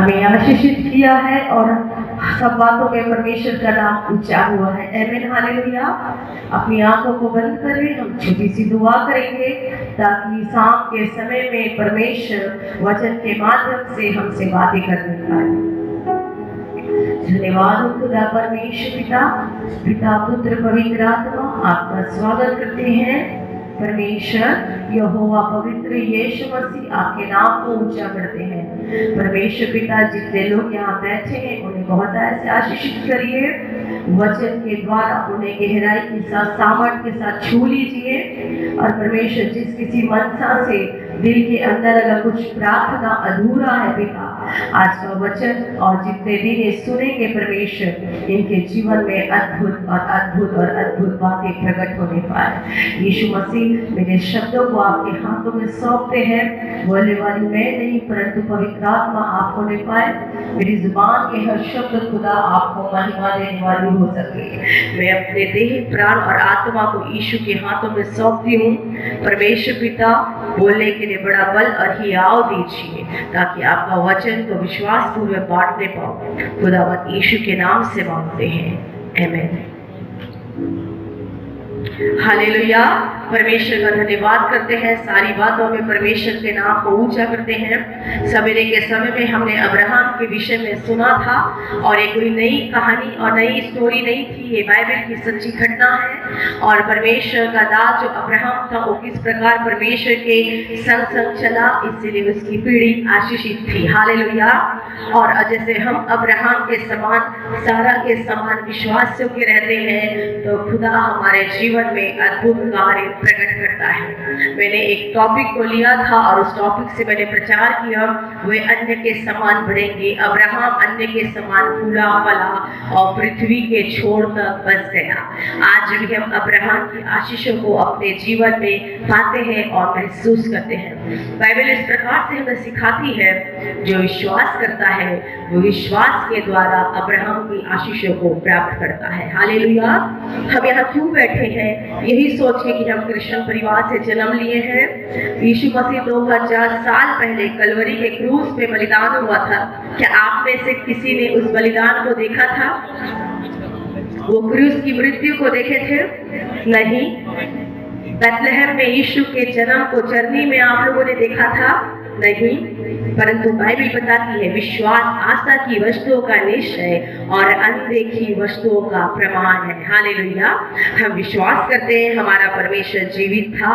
हमें आशीषित किया है और सब बातों में परमेश्वर का नाम ऊंचा हुआ है। आमीन, हालेलुया। अपनी आंखों को बंद करें, हम छोटी सी दुआ करेंगे ताकि शाम के समय में परमेश्वर वचन के माध्यम से हमसे बातें करने पाए। धन्यवाद खुदा परमेश्वर पिता पुत्र पवित्र आत्मा, आपका स्वागत करते हैं। परमेश्वर यहोवा पवित्र यीशु मसीह, आपके नाम को ऊंचा करते हैं। परमेश्वर पिता, जितने लोग यहाँ बैठे हैं उन्हें बहुत ऐसे आशीषित करिए, वचन के द्वारा उन्हें गहराई के साथ सामर्थ्य के साथ छू लीजिए। और परमेश्वर, जिस किसी मनसा से दिल के अंदर अगर कुछ प्रार्थना अधूरा है पिता, आज का वचन और जितने दिन ये सुनेंगे परमेश्वर, इनके जीवन में अद्भुत और अद्भुत बातें प्रकट होने पाए। यीशु मसीह, मेरे शब्दों को आपके हाथों में सौंपते हैं। बोलने वाली मैं नहीं परंतु पवित्र आत्मा आप होने पाए। मेरी जुबान के हर शब्द खुदा आपको महिमा देने वाली हो सके। मैं अपने देह प्राण और आत्मा को यीशु के हाथों में सौंपती हूँ। परमेश्वर पिता, बोलने के लिए बड़ा बल और हियाव दीजिए ताकि आपका वचन को विश्वास पूर्वक बांटने पाओ। खुदावंद यीशु के नाम से मांगते हैं, आमीन। हालेलुया। परमेश्वर का धन्यवाद करते हैं, सारी बातों में परमेश्वर के नाम को ऊंचा करते हैं। सवेरे के समय में हमने अब्राहम के विषय में सुना था और एक कोई नई कहानी और नई स्टोरी नहीं थी, ये बाइबल की सच्ची घटना है। और परमेश्वर का दास जो अब्राहम था वो किस प्रकार परमेश्वर के संग संग चला, इसलिए उसकी पीढ़ी आशीषित थी। हालेलुया। और जैसे हम अब्राहम के समान, सारा के समान विश्वास योग्य रहते हैं तो खुदा हमारे जीवन में अद्भुत कार्य प्रकट करता है। मैंने एक टॉपिक को लिया था और उस टॉपिक से मैंने प्रचार किया, वे अन्य के समान बढ़ेंगे। अब्राहम अन्य के समान फूला फला और पृथ्वी के छोर तक बस गया। आज भी हम अब्राहम की आशीषों को अपने जीवन में पाते हैं और महसूस करते हैं। बाइबल इस प्रकार से हमें सिखाती है, जो विश्वास करता है वो विश्वास के द्वारा अब्राहम की आशीषों को प्राप्त करता है। हालेलुया। हम यहाँ क्यों बैठे हैं? यही सोच के कि हम कृष्ण परिवार से जन्म लिए हैं। यीशु मसीह 2000 साल पहले कलवरी के क्रूस पे बलिदान हुआ था। क्या आप में से किसी ने उस बलिदान को देखा था? वो क्रूस की मृत्यु को देखे थे? नहीं। बेथलेहम में यीशु के जन्म को चरनी में आप लोगों ने देखा था? नहीं। परंतु बाइबल बताती है, विश्वास आशा की वस्तुओं का निश्चय और अनदेखी वस्तुओं का प्रमाण है। हालेलुया। हम विश्वास करते हैं हमारा परमेश्वर जीवित था,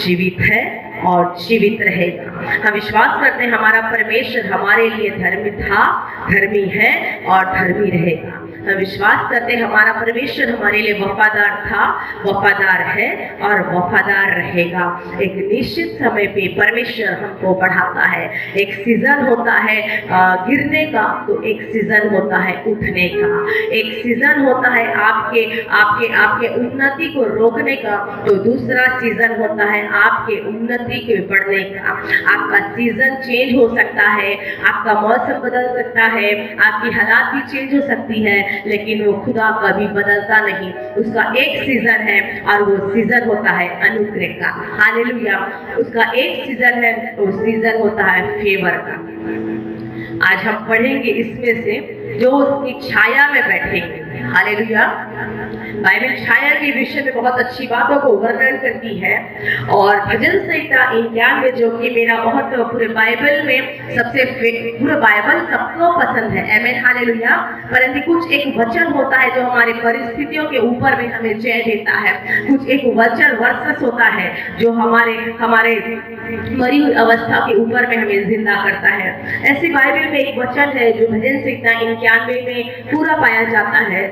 जीवित है और जीवित रहेगा। हम विश्वास करते हैं हमारा परमेश्वर हमारे लिए धर्मी था, धर्मी है और धर्मी रहेगा। हम विश्वास करते हैं हमारा परमेश्वर हमारे लिए वफादार था, वफादार है और वफादार रहेगा। एक निश्चित समय पे परमेश्वर हमको बढ़ाता है। एक सीजन होता है गिरने का, तो एक सीजन होता है उठने का। एक सीजन होता है आपके आपके आपके उन्नति को रोकने का, तो दूसरा सीजन होता है आपके उन्नति के बढ़ने का। आपका सीजन चेंज हो सकता है, आपका मौसम बदल सकता है, आपकी हालात भी चेंज हो सकती है, लेकिन वो खुदा कभी बदलता नहीं। उसका एक सीजन है और वो सीजन होता है अनुग्रह का। हालेलुया। उसका एक सीजन है, वो सीजन होता है फेवर का। आज हम पढ़ेंगे इसमें से जो उसकी छाया में बैठेंगे। हालेलुया। बाइबल छाया के विषय में बहुत अच्छी बातों को वर्णन करती है और भजन संहिता 91 जो कि मेरा बहुत पूरे बाइबल में सबसे पूरा बाइबल सबको पसंद है। आमीन, हालेलुया। परंतु कुछ एक वचन होता है जो हमारी परिस्थितियों के ऊपर में हमें जय देता है। कुछ एक वचन वर्सेस होता है जो हमारे मरी हुई अवस्था के ऊपर में हमें जिंदा करता है। ऐसे बाइबल में एक वचन है जो भजन संहिता 91 में पूरा पाया जाता है।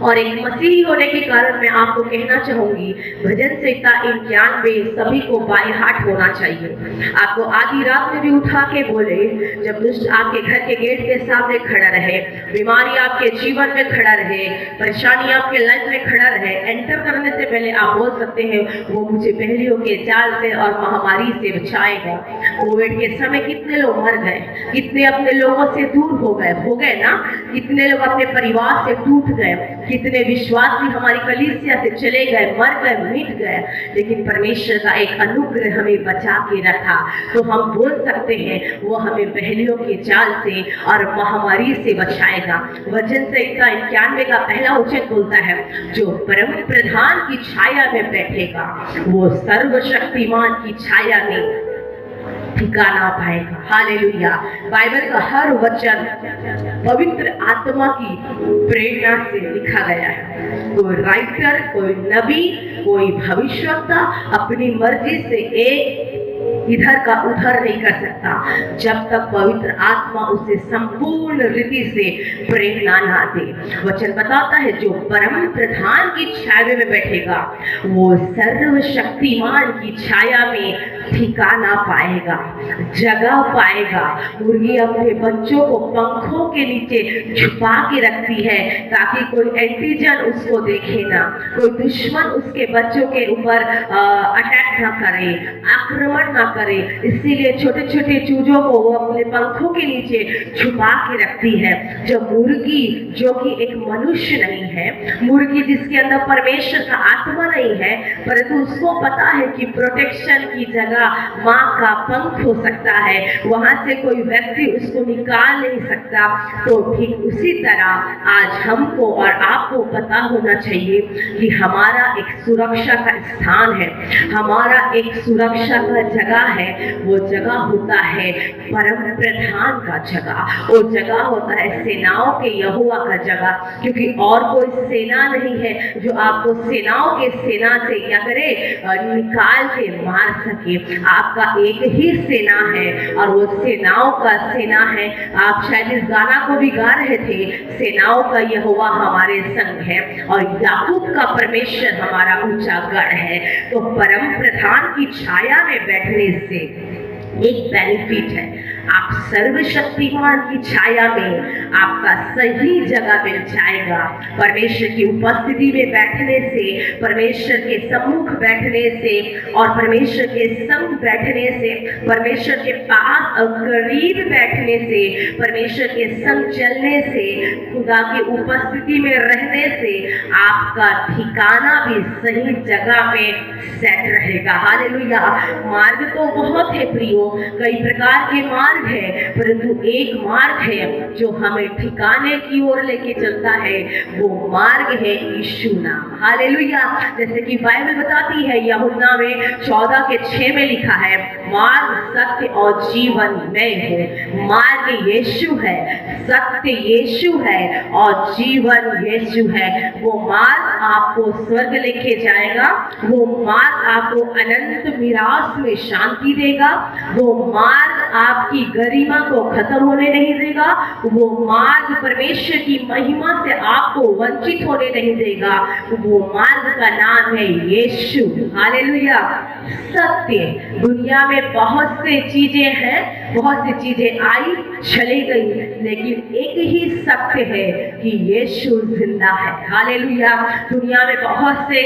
और एक मसीही होने के कारण मैं आपको कहना चाहूंगी, भजन संहिता 91 सभी को बाय हार्ट होना चाहिए। आपको आधी रात में भी उठा के बोले, जब दुष्ट आपके घर के गेट के सामने खड़ा रहे, बीमारी आपके जीवन में खड़ा रहे, परेशानी आपके लाइफ में खड़ा रहे, एंटर करने से पहले आप बोल सकते हैं, वो मुझे पहलियों के जाल से और महामारी से बचाएगा। कोविड के समय कितने लोग मर गए, कितने अपने लोगों से दूर हो गए ना, कितने लोग अपने परिवार से टूट गए। कितने विश्वासी हमारी कलीसिया से चले गए, मर गए, मिट गए, लेकिन परमेश्वर का एक अनुग्रह हमें बचा के रखा। तो हम बोल सकते हैं वो हमें पहलियों के जाल से और महामारी से बचाएगा। वचन संहिता 91 का पहला वचन बोलता है, जो परम प्रधान की छाया में बैठेगा वो सर्वशक्तिमान की छाया में ठिकाना पाएगा। हालेलुया। बाइबल का हर वचन पवित्र आत्मा की प्रेरणा से लिखा गया है। कोई राइटर, कोई नबी, कोई भविष्यवक्ता अपनी मर्जी से एक इधर का उधर नहीं कर सकता जब तक पवित्र आत्मा उसे संपूर्ण रीति से प्रेरणा ना दे। वचन बताता है जो परम प्रधान की छाया में बैठेगा वो सर्वशक्तिमान की छाया में ठिकाना पाएगा, जगह पाएगा। मुर्गी अपने बच्चों को पंखों के नीचे छुपा के रखती है ताकि कोई एंटीजन उसको देखे ना, कोई दुश्मन उसके बच्चों के ऊपर अटैक ना करे, आक्रमण ना करे। इसीलिए छोटे छोटे चूजों को वो अपने पंखों के नीचे छुपा के रखती है। जब मुर्गी, जो कि एक मनुष्य नहीं है, मुर्गी जिसके अंदर परमेश्वर का आत्मा नहीं है, परंतु उसको पता है कि प्रोटेक्शन की जगह माँ का पंख हो सकता है, वहां से कोई व्यक्ति उसको निकाल नहीं सकता। तो ठीक उसी तरह आज हमको और आपको पता होना चाहिए कि हमारा एक सुरक्षा का स्थान है, हमारा एक सुरक्षा का जगह है। वो जगह होता है परम प्रधान का जगह, वो जगह होता है सेनाओं के यहोवा का जगह, क्योंकि और कोई सेना नहीं है जो आपको सेनाओं के सेना से क्या करे, निकाल के मार सके। आपका एक ही सेना है और वो सेनाओं का सेना है। आप शायद इस गाना को भी गा रहे थे, सेनाओं का यहोवा हमारे संग है और याकूब का परमेश्वर हमारा ऊंचा गढ़ है। तो परम प्रधान की छाया में बैठने से एक बेनिफिट है, आप सर्वशक्तिमान की छाया में आपका सही जगह मिल जाएगा। परमेश्वर की उपस्थिति में बैठने से, परमेश्वर के सम्मुख बैठने से और परमेश्वर के संग बैठने से, परमेश्वर के पास और करीब बैठने से, परमेश्वर के संग चलने से, खुदा की उपस्थिति में रहने से आपका ठिकाना भी सही जगह में सेट रहेगा। हालेलुया। मार्ग तो बहुत है प्रियो, कई प्रकार के मार्ग है, परंतु एक मार्ग है जो हमें ठिकाने की ओर लेके चलता है, वो मार्ग है यीशु नाम। हालेलुया। जैसे कि बाइबल बताती है, यूहन्ना में 14:6 में लिखा है, मार्ग, सत्य और जीवन मैं हूँ। मार्ग यीशु है, सत्य यीशु है और जीवन यीशु है। वो मार्ग आपको स्वर्ग लेके जाएगा, वो मार्ग आपको अनंत मिरास में शांति देगा, वो मार्ग आपकी गरिमा को खत्म होने नहीं देगा, वो मार्ग परमेश्वर की महिमा से आपको वंचित होने नहीं देगा। वो मार्ग का नाम है यीशु। हालेलुया। सत्य, दुनिया में बहुत से चीजें हैं, बहुत सी चीजें आई चली गई, लेकिन एक ही सत्य है कि यीशु जिंदा है। हालेलुया। दुनिया में बहुत से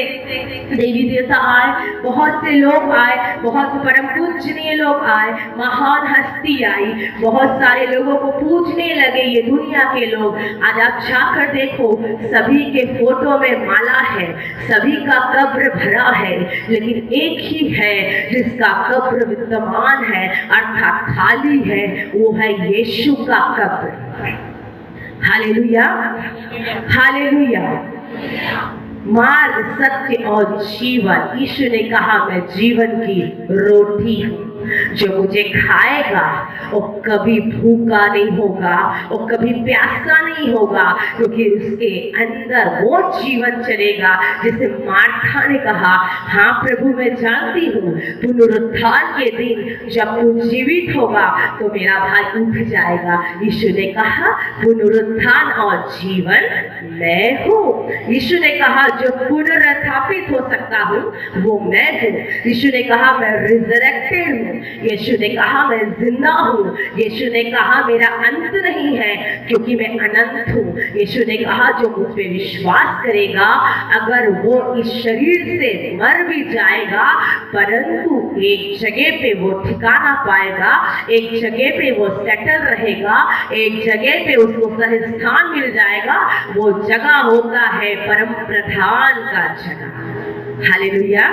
देवी देवता आए, बहुत से लोग आए, बहुत परम पूजनीय लोग आए, महान हस्ती आई, बहुत सारे लोगों को पूजने लगे ये दुनिया के लोग। आज आप जाकर देखो, सभी के फोटो में माला है, सभी का कब्र भरा है, लेकिन एक ही है जिसका कब्र विद्यमान है अर्थात खाली है, वो है यीशु का कब्र। हालेलुया। हालेलुया। मार्ग, सत्य और जीवन। यीशु ने कहा मैं जीवन की रोटी हूँ, जो मुझे खाएगा वो कभी भूखा नहीं होगा, वो कभी प्यासा नहीं होगा, क्योंकि उसके अंदर वो जीवन चलेगा। जैसे मार्था ने कहा, हाँ प्रभु मैं जानती हूँ पुनरुत्थान के दिन जब तू जीवित होगा तो मेरा भाई उठ जाएगा। यीशु ने कहा पुनरुत्थान और जीवन मैं हूँ। यीशु ने कहा जो पुनरुत्थापित हो सकता हूँ वो मैं हूँ। यीशु ने कहा मैं रिजरेक्टेड हूँ, यीशु ने कहा मैं जिंदा हूँ। यीशु ने कहा मेरा अंत नहीं है क्योंकि मैं अनंत हूँ। यीशु ने कहा जो मुझ पे विश्वास करेगा अगर वो इस शरीर से मर भी जाएगा परंतु एक जगह पे वो ठिकाना पाएगा, एक जगह पे वो सेटल रहेगा, एक जगह पे उसको सही स्थान मिल जाएगा। वो जगह होता है परम प्रधान का जगह। हालेलुया।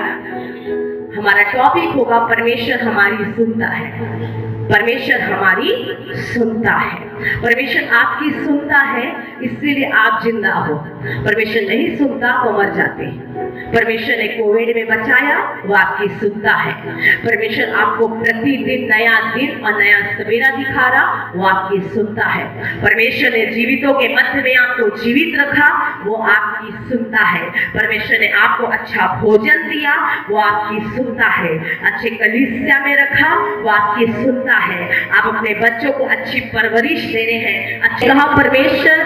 हमारा टॉपिक होगा परमेश्वर हमारी सुनता है। परमेश्वर हमारी सुनता है। परमेश्वर आपकी सुनता है इसीलिए आप जिंदा हो। परमेश्वर नहीं सुनता तो मर जाते हैं। परमेश्वर ने कोविड में बचाया, वो आपकी सुनता है। परमेश्वर आपको प्रतिदिन नया दिन और नया सवेरा दिखा रहा, वो आपकी सुनता है। परमेश्वर ने जीवितों के मध्य में आपको जीवित रखा, वो आपकी सुनता है। परमेश्वर ने आपको अच्छा भोजन दिया, वो आपकी सुनता है। अच्छे कलीसिया में रखा, वो आपकी सुनता है। आप अपने बच्चों को अच्छी परवरिश दे रहे हैं। अच्छा, परमेश्वर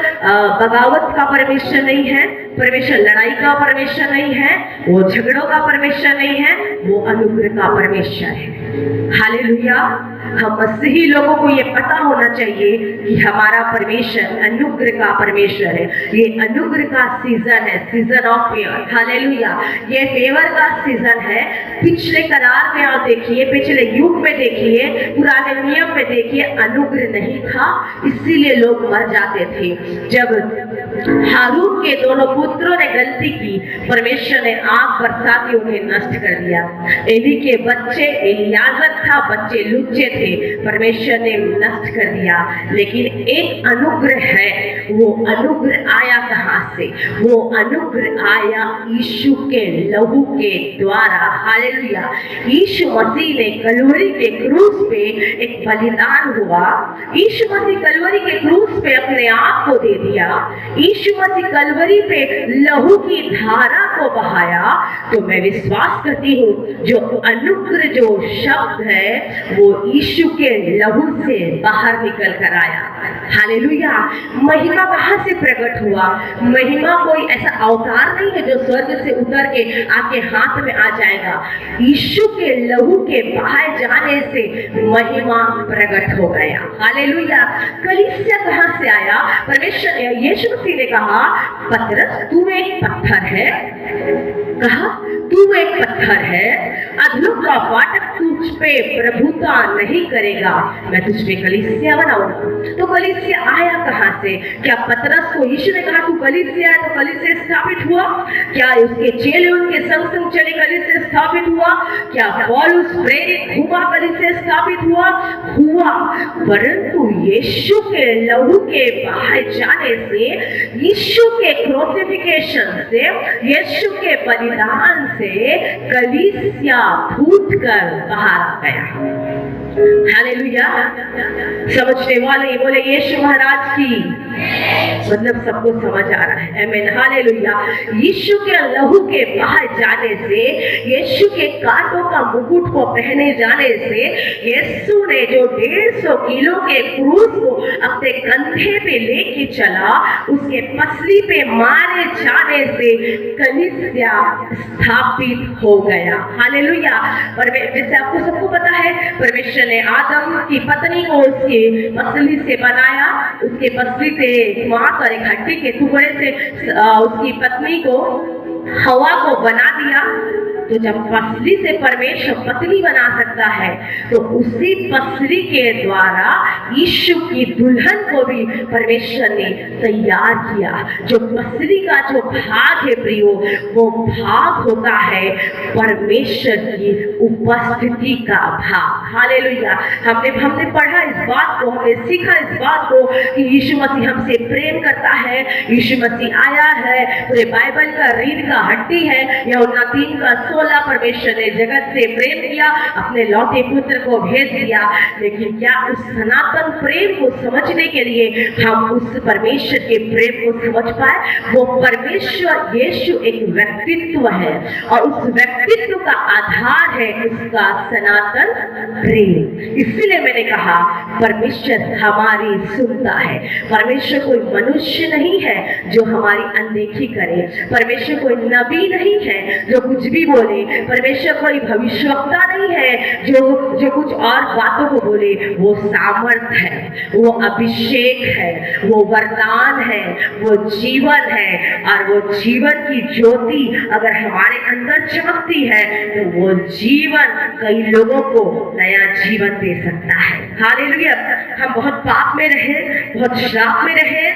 बगावत का परमेश्वर नहीं है, परमेश्वर लड़ाई का परमेश्वर नहीं है, वो झगड़ों का परमेश्वर नहीं है, वो अनुग्रह का परमेश्वर है। हालेलुया। हम मसीही लोगों को ये पता होना चाहिए कि हमारा परमेश्वर अनुग्रह का परमेश्वर है। ये अनुग्रह का सीजन है, सीजन ऑफ फेवर। हालेलुया। ये फेवर का सीजन है। पिछले करार में आप देखिए, पिछले युग में देखिए, पुराने नियम में देखिए, अनुग्रह नहीं था इसीलिए लोग मर जाते थे। जब हारून के दोनों पुत्रों ने गलती की, परमेश्वर ने आग बरसा के उन्हें नष्ट कर दिया। एली के बच्चे, एलियाजर था, बच्चे लुच्चे थे, परमेश्वर ने नष्ट कर दिया। लेकिन एक अनुग्रह है, वो अनुग्रह आया कहां से? वो अनुग्रह आया यीशु के लहू के द्वारा। हालेलुया। यीशु मसीह ने कलवरी के क्रूस पे एक बलिदान हुआ। यीशु मसीह कलवरी के क्रूस पे अपने आप को दे दिया। यीशु मसीह कलवरी पे लहू की धारा को बहाया। तो मैं विश्वास करती हूँ जो अनुग्रह जो शब्द है वो यीशु के लहू से बाहर निकल कर आया। हालेलुया। महिमा कहाँ से प्रकट हुआ? महिमा कोई ऐसा अवतार नहीं है जो स्वर्ग से उतर के आपके हाथ में आ जाएगा। यीशु के लहू के बहाए जाने से महिमा प्रकट हो गया। हालेलुया। कलीसिया कहाँ से आया? परमेश्वर यीशु मसीह ने कहा पतरस तू एक पत्थर है, कहा तू एक पत्थर है, अधलों का फाटक तुझ पे प्रभुता नहीं करेगा, मैं तुझ पे कलीसिया बनाऊंगा। तो कलीसिया आया कहां से? क्या पतरस को यीशु ने कहा तू कलीसिया है तो कलीसिया स्थापित हुआ? क्या उसके चेले उनके संग संग चले कलीसिया स्थापित हुआ? क्या पौलुस प्रेरित हुआ कलीसिया स्थापित हुआ? परंतु यीशु के लहू के बहाए जाने से, यीशु के क्रूसिफिकेशन से, यीशु के बलिदान से कलीसिया फूट कर बाहर आ गया। हालेलुया। समझने वाले बोले यीशु महाराज की, मतलब सबको समझ आ रहा है। आमीन। हालेलुया। यीशु के लहू के बहाए जाने से, यीशु के कांटों का मुकुट को पहने जाने से, यीशु ने जो 150 किलो के क्रूस को अपने कंधे पे लेके चला, उसके पसली पे मारे जाने से कलीसिया स्थापित हो गया। हालेलुया। जैसे आपको सबको पता है परमेश्वर ने आदम की पत्नी को उसके पसली से बनाया, उसके पसली से मांस और एक हड्डी के टुकड़े से उसकी पत्नी को, हवा को बना दिया। तो जब पसली से परमेश्वर पत्नी बना सकता है तो उसी पसली के द्वारा यीशु की दुल्हन को भी परमेश्वर ने तैयार किया। जो पसली का जो भाग है प्रियो, वो भाग होता है परमेश्वर की उपस्थिति का भाग। हालेलुया। हमने पढ़ा इस बात को, हमने सीखा इस बात को कि यीशु मसीह हमसे प्रेम करता है। यीशु मसीह आया है, पूरे बाइबल का रीढ़ का हड्डी है। यूहन्ना 3:16 परमेश्वर ने जगत से प्रेम किया, अपने लौटे पुत्र को भेज दिया। लेकिन क्या उस सनातन प्रेम को समझने के लिए हम उस परमेश्वर के प्रेम को समझ पाए? वो परमेश्वर यीशु एक व्यक्तित्व है और उस व्यक्तित्व का आधार है उसका सनातन प्रेम। इसलिए मैंने कहा परमेश्वर हमारी सुनता है। परमेश्वर कोई मनुष्य नहीं है जो हमारी अनदेखी करे। परमेश्वर कोई नबी नहीं है जो कुछ भी बोले। परमेश्वर कोई भविष्यवक्ता नहीं है जो कुछ और बातों को बोले। वो सामर्थ है, वो अभिषेक है, वो वरदान है, वो जीवन है। और वो जीवन की ज्योति अगर हमारे अंदर चमकती है तो वो जीवन कई लोगों को नया जीवन दे सकता है। हालेलुया। हम बहुत पाप में रहे, बहुत श्राप में रहे,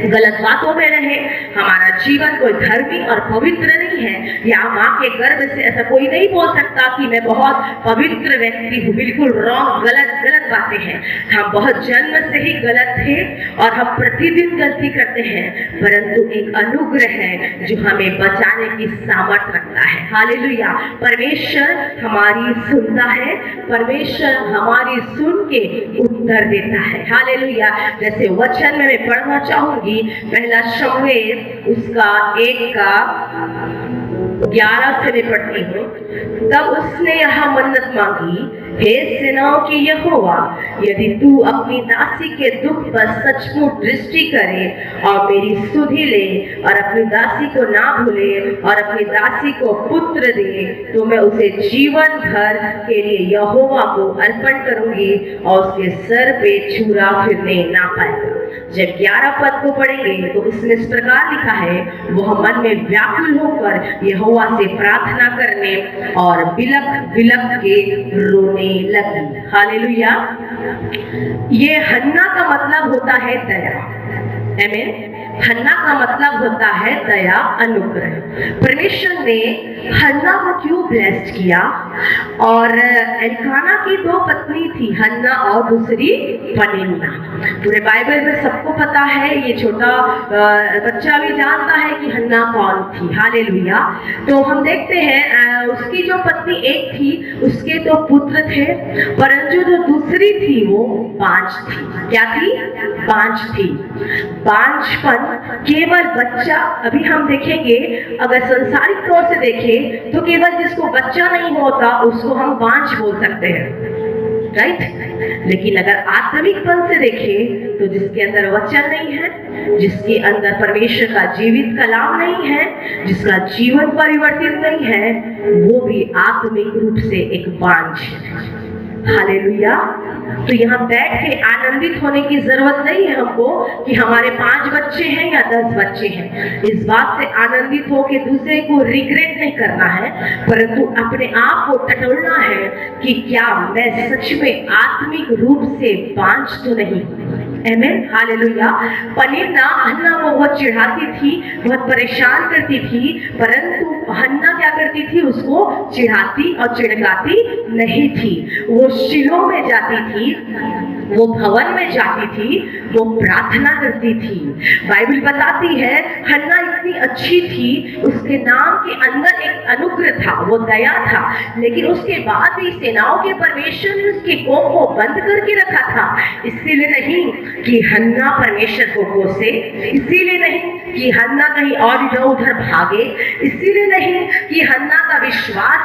गलत बातों में रहे, हमारा जीवन कोई धर्मी और पवित्र नहीं है। या माँ के गर्भ से ऐसा कोई नहीं बोल सकता कि मैं बहुत पवित्र व्यक्ति हूँ। बिल्कुल रॉन्ग, गलत बातें हैं। हम बहुत जन्म से ही गलत थे और हम प्रतिदिन गलती करते हैं, परंतु एक अनुग्रह है जो हमें बचाने की सामर्थ रखता है। हालेलुया। परमेश्वर हमारी सुनता है, परमेश्वर हमारी सुन के उत्तर देता है। हालेलुया। जैसे वचन में मैं पढ़ना चाहूंगी, पहला शमूएल उसका 1:11 से मैं पढ़ती हूँ। तब उसने यह मन्नत मांगी, हे सेनाओं की यहोवा, यदि तू अपनी दासी के दुख पर सचमुच दृष्टि करे और मेरी सुधि ले और अपनी दासी को ना भूले और अपनी दासी को पुत्र दे, तो मैं उसे जीवन भर के लिए यहोवा को अर्पण करूंगी और उसके सर पे छुरा फिरने ना पाएगा। जब 11 पद को पढ़ेंगे तो इसमें इस प्रकार लिखा है, वह मन में व्याकुल होकर यहोवा से प्रार्थना करने और बिलख के रोने लगी। हालेलुया। ये हन्ना का मतलब होता है दया। आमीन। हन्ना का मतलब होता है दया, अनुग्रह। परमेश्वर ने हन्ना को क्यों ब्लेस्ड किया? और एल्काना की 2 पत्नी थी, हन्ना और दूसरी पनिन्ना। पूरे बाइबल में सबको पता है, ये छोटा बच्चा भी जानता है कि हन्ना कौन थी। हालेलुया। तो हम देखते हैं उसकी जो पत्नी एक थी, उसके 2 पुत्र थे, परंतु जो दूसरी थी वो बांझ थी। क्या थी? बांझ थी। बांझपन केवल बच्चा, अभी हम देखेंगे, अगर संसारिक तौर से देखें तो केवल जिसको बच्चा नहीं होता उसको हम बांझ बोल सकते हैं, राइट? लेकिन अगर आत्मिकपन से देखें तो जिसके अंदर वचन नहीं है, जिसके अंदर परमेश्वर का जीवित कलाम नहीं है, जिसका जीवन परिवर्तित नहीं है, वो भी आत्मिक रूप से एक बांझ है। हालेलुया। तो यहाँ बैठ के आनंदित होने की जरूरत नहीं है हमको कि हमारे 5 बच्चे हैं या 10 बच्चे हैं। इस बात से आनंदित हो के दूसरे को रिग्रेट नहीं करना है, परंतु अपने आप को टटोलना है कि क्या मैं सच में आत्मिक रूप से बांझ तो नहीं। आमीन। हालेलुया। पनिन्ना हन्ना को बहुत चिढ़ाती थी, बहुत परेशान करती थी, परंतु हन्ना क्या करती थी? उसको चिढ़ाती और चिढ़ाती नहीं थी। वो शिलो में जाती थी, वो भवन में जाती थी, वो प्रार्थना करती थी। बाइबल बताती है हन्ना इतनी अच्छी थी, उसके नाम के अंदर एक अनुग्रह था, वो दया था, लेकिन उसके बाद भी सेनाओं के परमेश्वर ने उसके कोप को बंद करके रखा था। इसीलिए नहीं कि हन्ना परमेश्वर को कोसे, इसीलिए नहीं कि हन्ना कहीं और इधर उधर भागे, इसीलिए नहीं कि हन्ना का विश्वास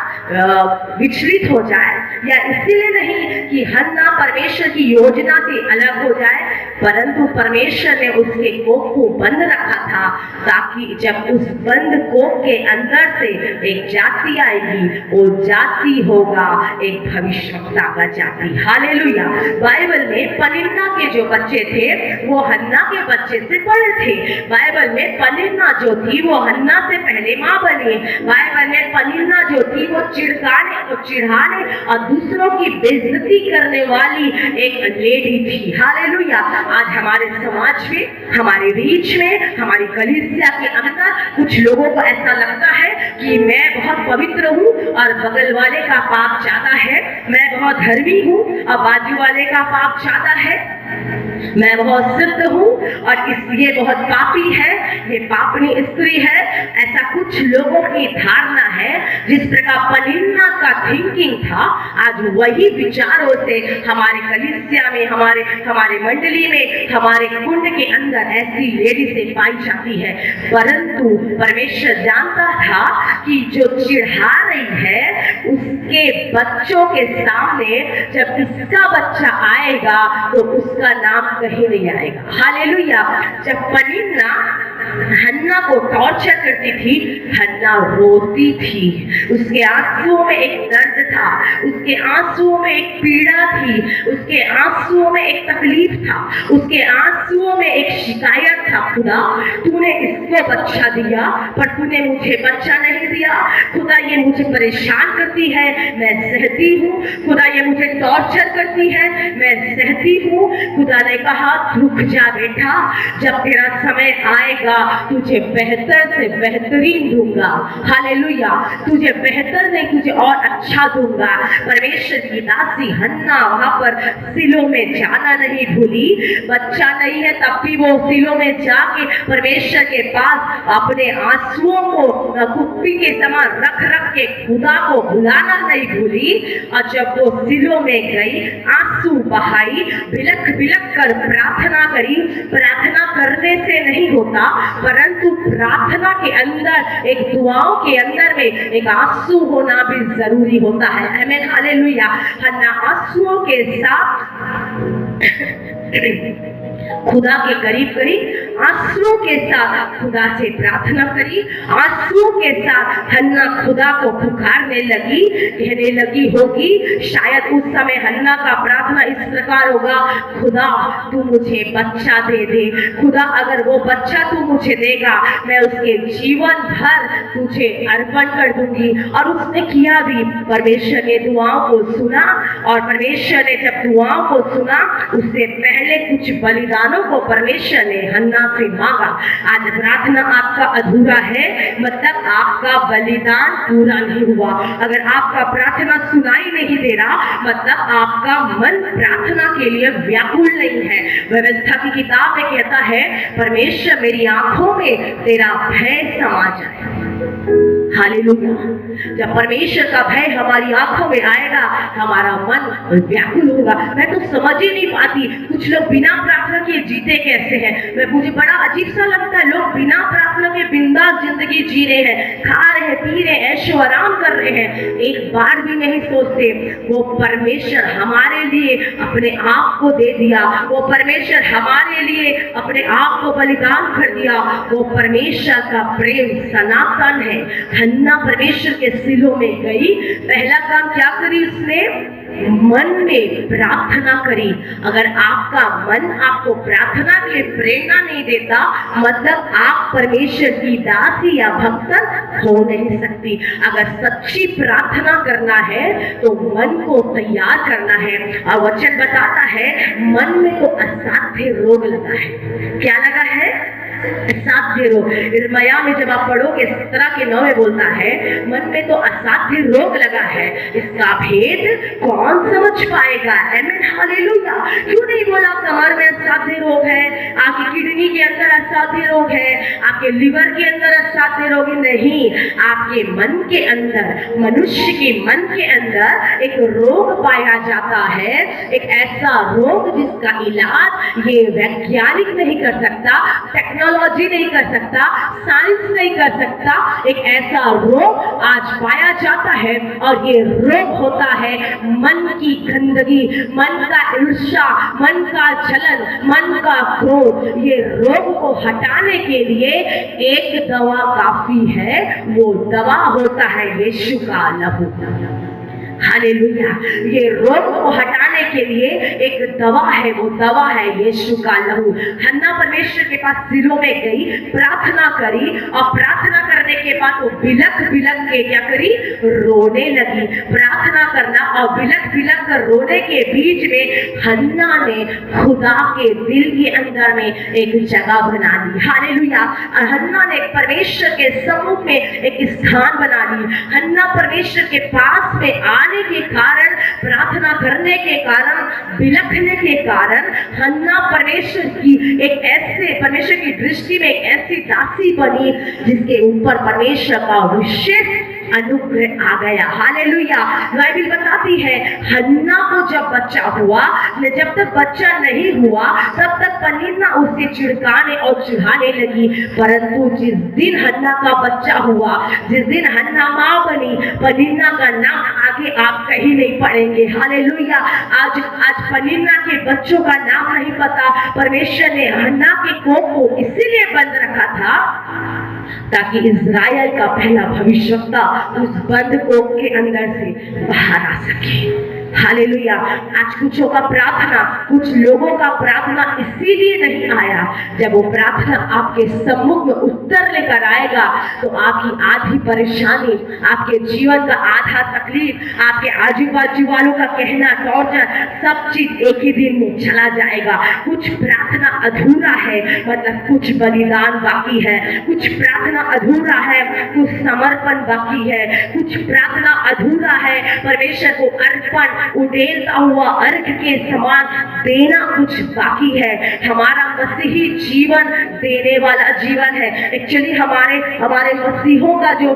विचलित हो जाए, या इसीलिए नहीं कि हन्ना परमेश्वर की योजना से अलग हो जाए, परंतु परमेश्वर ने उसके कोप को बंद रखा था ताकि जब उस बंद कोप के अंदर से एक जाति आएगी, वो जाति होगा एक भविष्यवक्ता का जाति। हालेलुया। बाइबल में पनिन्ना के जो बच्चे थे वो हन्ना के बच्चे से बड़े थे। बाइबल में पनिन्ना जो थी वो हन्ना से पहले माँ बनी। बाइबल में पनिन्ना जो थी वो चिढ़ाने और दूसरों की बेइज्जती करने वाली एक लेडी थी। हालेलुया। आज हमारे समाज में, हमारे बीच में, हमारी कलीसिया के अंदर कुछ लोगों को ऐसा लगता है कि मैं बहुत पवित्र हूँ और बगल वाले का पाप ज्यादा है, मैं बहुत धर्मी हूँ और बाजू वाले का पाप ज्यादा है, मैं बहुत सिद्ध हूँ और इसलिए बहुत पापी है, ये पापनी स्त्री है। ऐसा कुछ लोगों की धारणा है। जिस प्रकार पनिन्ना का थिंकिंग था, आज वही विचारों से हमारे कलीसिया में, हमारे मंडली में, हमारे कुंड के अंदर ऐसी लेडीज़ें पाई जाती है। परंतु परमेश्वर जानता था कि जो चिढ़ा रही है उसके बच्चों के सामने जब इसका बच्चा आएगा तो उसका नाम कहीं नहीं आएगा। हालेलुया। जब पनिन्ना हन्ना को टॉर्चर करती थी, हन्ना रोती थी। उसके आंसुओं में एक दर्द था, उसके आंसुओं में एक पीड़ा थी, उसके आंसुओं में एक तकलीफ था, उसके आंसुओं में एक शिकायत था। खुदा, तूने इसको बच्चा दिया पर तूने मुझे बच्चा नहीं दिया। खुदा, ये मुझे परेशान करती है, मैं सहती हूँ। खुदा, ये मुझे टॉर्चर करती है, मैं सहती हूँ। खुदा ने कहा, रुक जा बेटा, जब तेरा समय आएगा तुझे बेहतर से बेहतरीन दूंगा। हालेलुया। तुझे बेहतर नहीं, तुझे और अच्छा दूंगा। परमेश्वर की दासी हन्ना वहां पर सिलो में जाना नहीं भूली। बच्चा नहीं है तब भी वो सिलो में जाके परमेश्वर के पास अपने आंसुओं को कुप्पी के समान रख रख के खुदा को बुलाना नहीं भूली। और जब वो सिलो में गई, आंसू बहाई, बिलख बिलख कर प्रार्थना करी। प्रार्थना करने से नहीं होता, परंतु प्रार्थना के अंदर, एक दुआओं के अंदर में एक आंसू होना भी जरूरी होता है। आमीन, हालेलुया। हन्ना आंसुओं के साथ खुदा के करीब आंसुओं के साथ खुदा से प्रार्थना करी। आंसुओं के साथ हन्ना खुदा को पुकारने लगी, कहने लगी होगी, शायद उस समय हन्ना का प्रार्थना इस प्रकार होगा, खुदा तू मुझे बच्चा दे दे। खुदा, अगर वो बच्चा तू मुझे देगा, मैं उसके जीवन भर तुझे अर्पण कर दूंगी। और उसने किया भी। परमेश्वर ने दुआओं को सुना, और परमेश्वर ने जब दुआओं को सुना, उससे पहले कुछ बलिदानों को परमेश्वर ने हन्ना से मांगा। आज प्रार्थना आपका अधूरा है, मतलब आपका बलिदान पूरा नहीं हुआ। अगर आपका प्रार्थना सुनाई नहीं दे रहा, मतलब आपका मन प्रार्थना के लिए व्याकुल नहीं है। व्यवस्था की किताब में कहता है, परमेश्वर मेरी आंखों में तेरा भय समा जाए। हालेलुया। जब परमेश्वर का भय हमारी आंखों में आएगा, हमारा मन व्याकुल होगा। मैं तो समझ ही नहीं पाती, कुछ लोग बिना प्रार्थना के जीते कैसे हैं। मुझे बड़ा अजीब सा लगता है, लोग बिना प्रार्थना के बिंदास जिंदगी जी रहे हैं, खा रहे हैं, पी रहे हैं, ऐशो आराम कर रहे हैं, एक बार भी नहीं सोचते वो परमेश्वर हमारे लिए अपने आप को दे दिया, वो परमेश्वर हमारे लिए अपने आप को बलिदान कर दिया। वो परमेश्वर का प्रेम सनातन है। हन्ना परमेश्वर के सिलों में गई, पहला काम क्या करी उसने? मन में प्रार्थना करी। अगर आपका मन आपको प्रार्थना के लिए प्रेरणा नहीं देता, मतलब आप परमेश्वर की दासी या भक्त हो नहीं सकती। अगर सच्ची प्रार्थना करना है तो मन को तैयार करना है। और वचन बताता है, मन में तो असाध्य रोग लगा है। क्या लगा है? असाध्य रोग। इर्मया में जब आप पढ़ोगे 17 के 9 में बोलता है, मन में तो असाध्य रोग लगा है, इसका भेद कौन समझ पाएगा? आमीन, हालेलुया। क्यों नहीं बोला कमर में असाध्य रोग है, आपकी किडनी के अंदर असाध्य रोग है, आपके लिवर के अंदर असाध्य रोग है? नहीं, आपके मन के अंदर, मनुष्य के मन के अंदर एक रोग पाया जाता है। एक ऐसा रोग जिसका इलाज ये वैज्ञानिक नहीं कर सकता, टेक्नोलॉजी नहीं कर सकता, साइंस नहीं कर सकता। एक ऐसा रोग आज पाया जाता है, और ये रोग होता है मन की गंदगी, मन का ईर्ष्या, मन का जलन, मन का क्रोध। ये रोग को हटाने के लिए एक दवा काफी है, वो दवा होता है यीशु का लहू। हालेलुया। ये रोग को हटाने के लिए एक दवा है, वो दवा है यीशु का लहू। हन्ना परमेश्वर के पास सिलों में गई, प्रार्थना करी, और प्रार्थना करने के बाद वो बिलख बिलख के क्या करी? रोने लगी। प्रार्थना करना और बिलख बिलख कर रोने के बीच में हन्ना ने खुदा के दिल के अंदर में एक जगह बना ली। हालेलुया। हन्ना ने परमेश्वर के सम्मुख में एक स्थान बना ली। हन्ना परमेश्वर के पास में के कारण, प्रार्थना करने के कारण, बिलखने के कारण हन्ना परमेश्वर की एक ऐसे, परमेश्वर की दृष्टि में एक ऐसी दासी बनी जिसके ऊपर परमेश्वर का विशेष अनुग्रह आ गया। हालेलुया। बाइबल बताती है हन्ना को जब बच्चा हुआ, जब तक बच्चा नहीं हुआ तब तक पनीना उससे चिढ़काने और चिढ़ाने लगी, परंतु जिस दिन हन्ना का बच्चा हुआ, जिस दिन हन्ना माँ बनी, पनीना का नाम आगे आप कहीं नहीं पढ़ेंगे। हालेलुया। आज पनीना के बच्चों का नाम नहीं पता। परमेश्वर ने हन्ना के कोख को इसीलिए बंद रखा था ताकि इज़राइल का पहला भविष्यवक्ता उस बंद कोख के अंदर से बाहर आ सके। हालेलुया। आज कुछों का प्रार्थना, कुछ लोगों का प्रार्थना इसीलिए नहीं आया, जब वो प्रार्थना आपके सम्मुख में उत्तर लेकर आएगा तो आपकी आधी परेशानी, आपके जीवन का आधा तकलीफ, आपके आजू बाजू वालों का कहना, टॉर्चर, सब चीज एक ही दिन में चला जाएगा। कुछ प्रार्थना अधूरा है, मतलब कुछ बलिदान बाकी है, कुछ प्रार्थना अधूरा है, कुछ समर्पण बाकी है, कुछ प्रार्थना अधूरा है, परमेश्वर को अर्पण उड़ेलता हुआ अर्घ के समान देना कुछ बाकी है। हमारा मसीही जीवन देने वाला जीवन है। एक्चुअली हमारे मसीहों का जो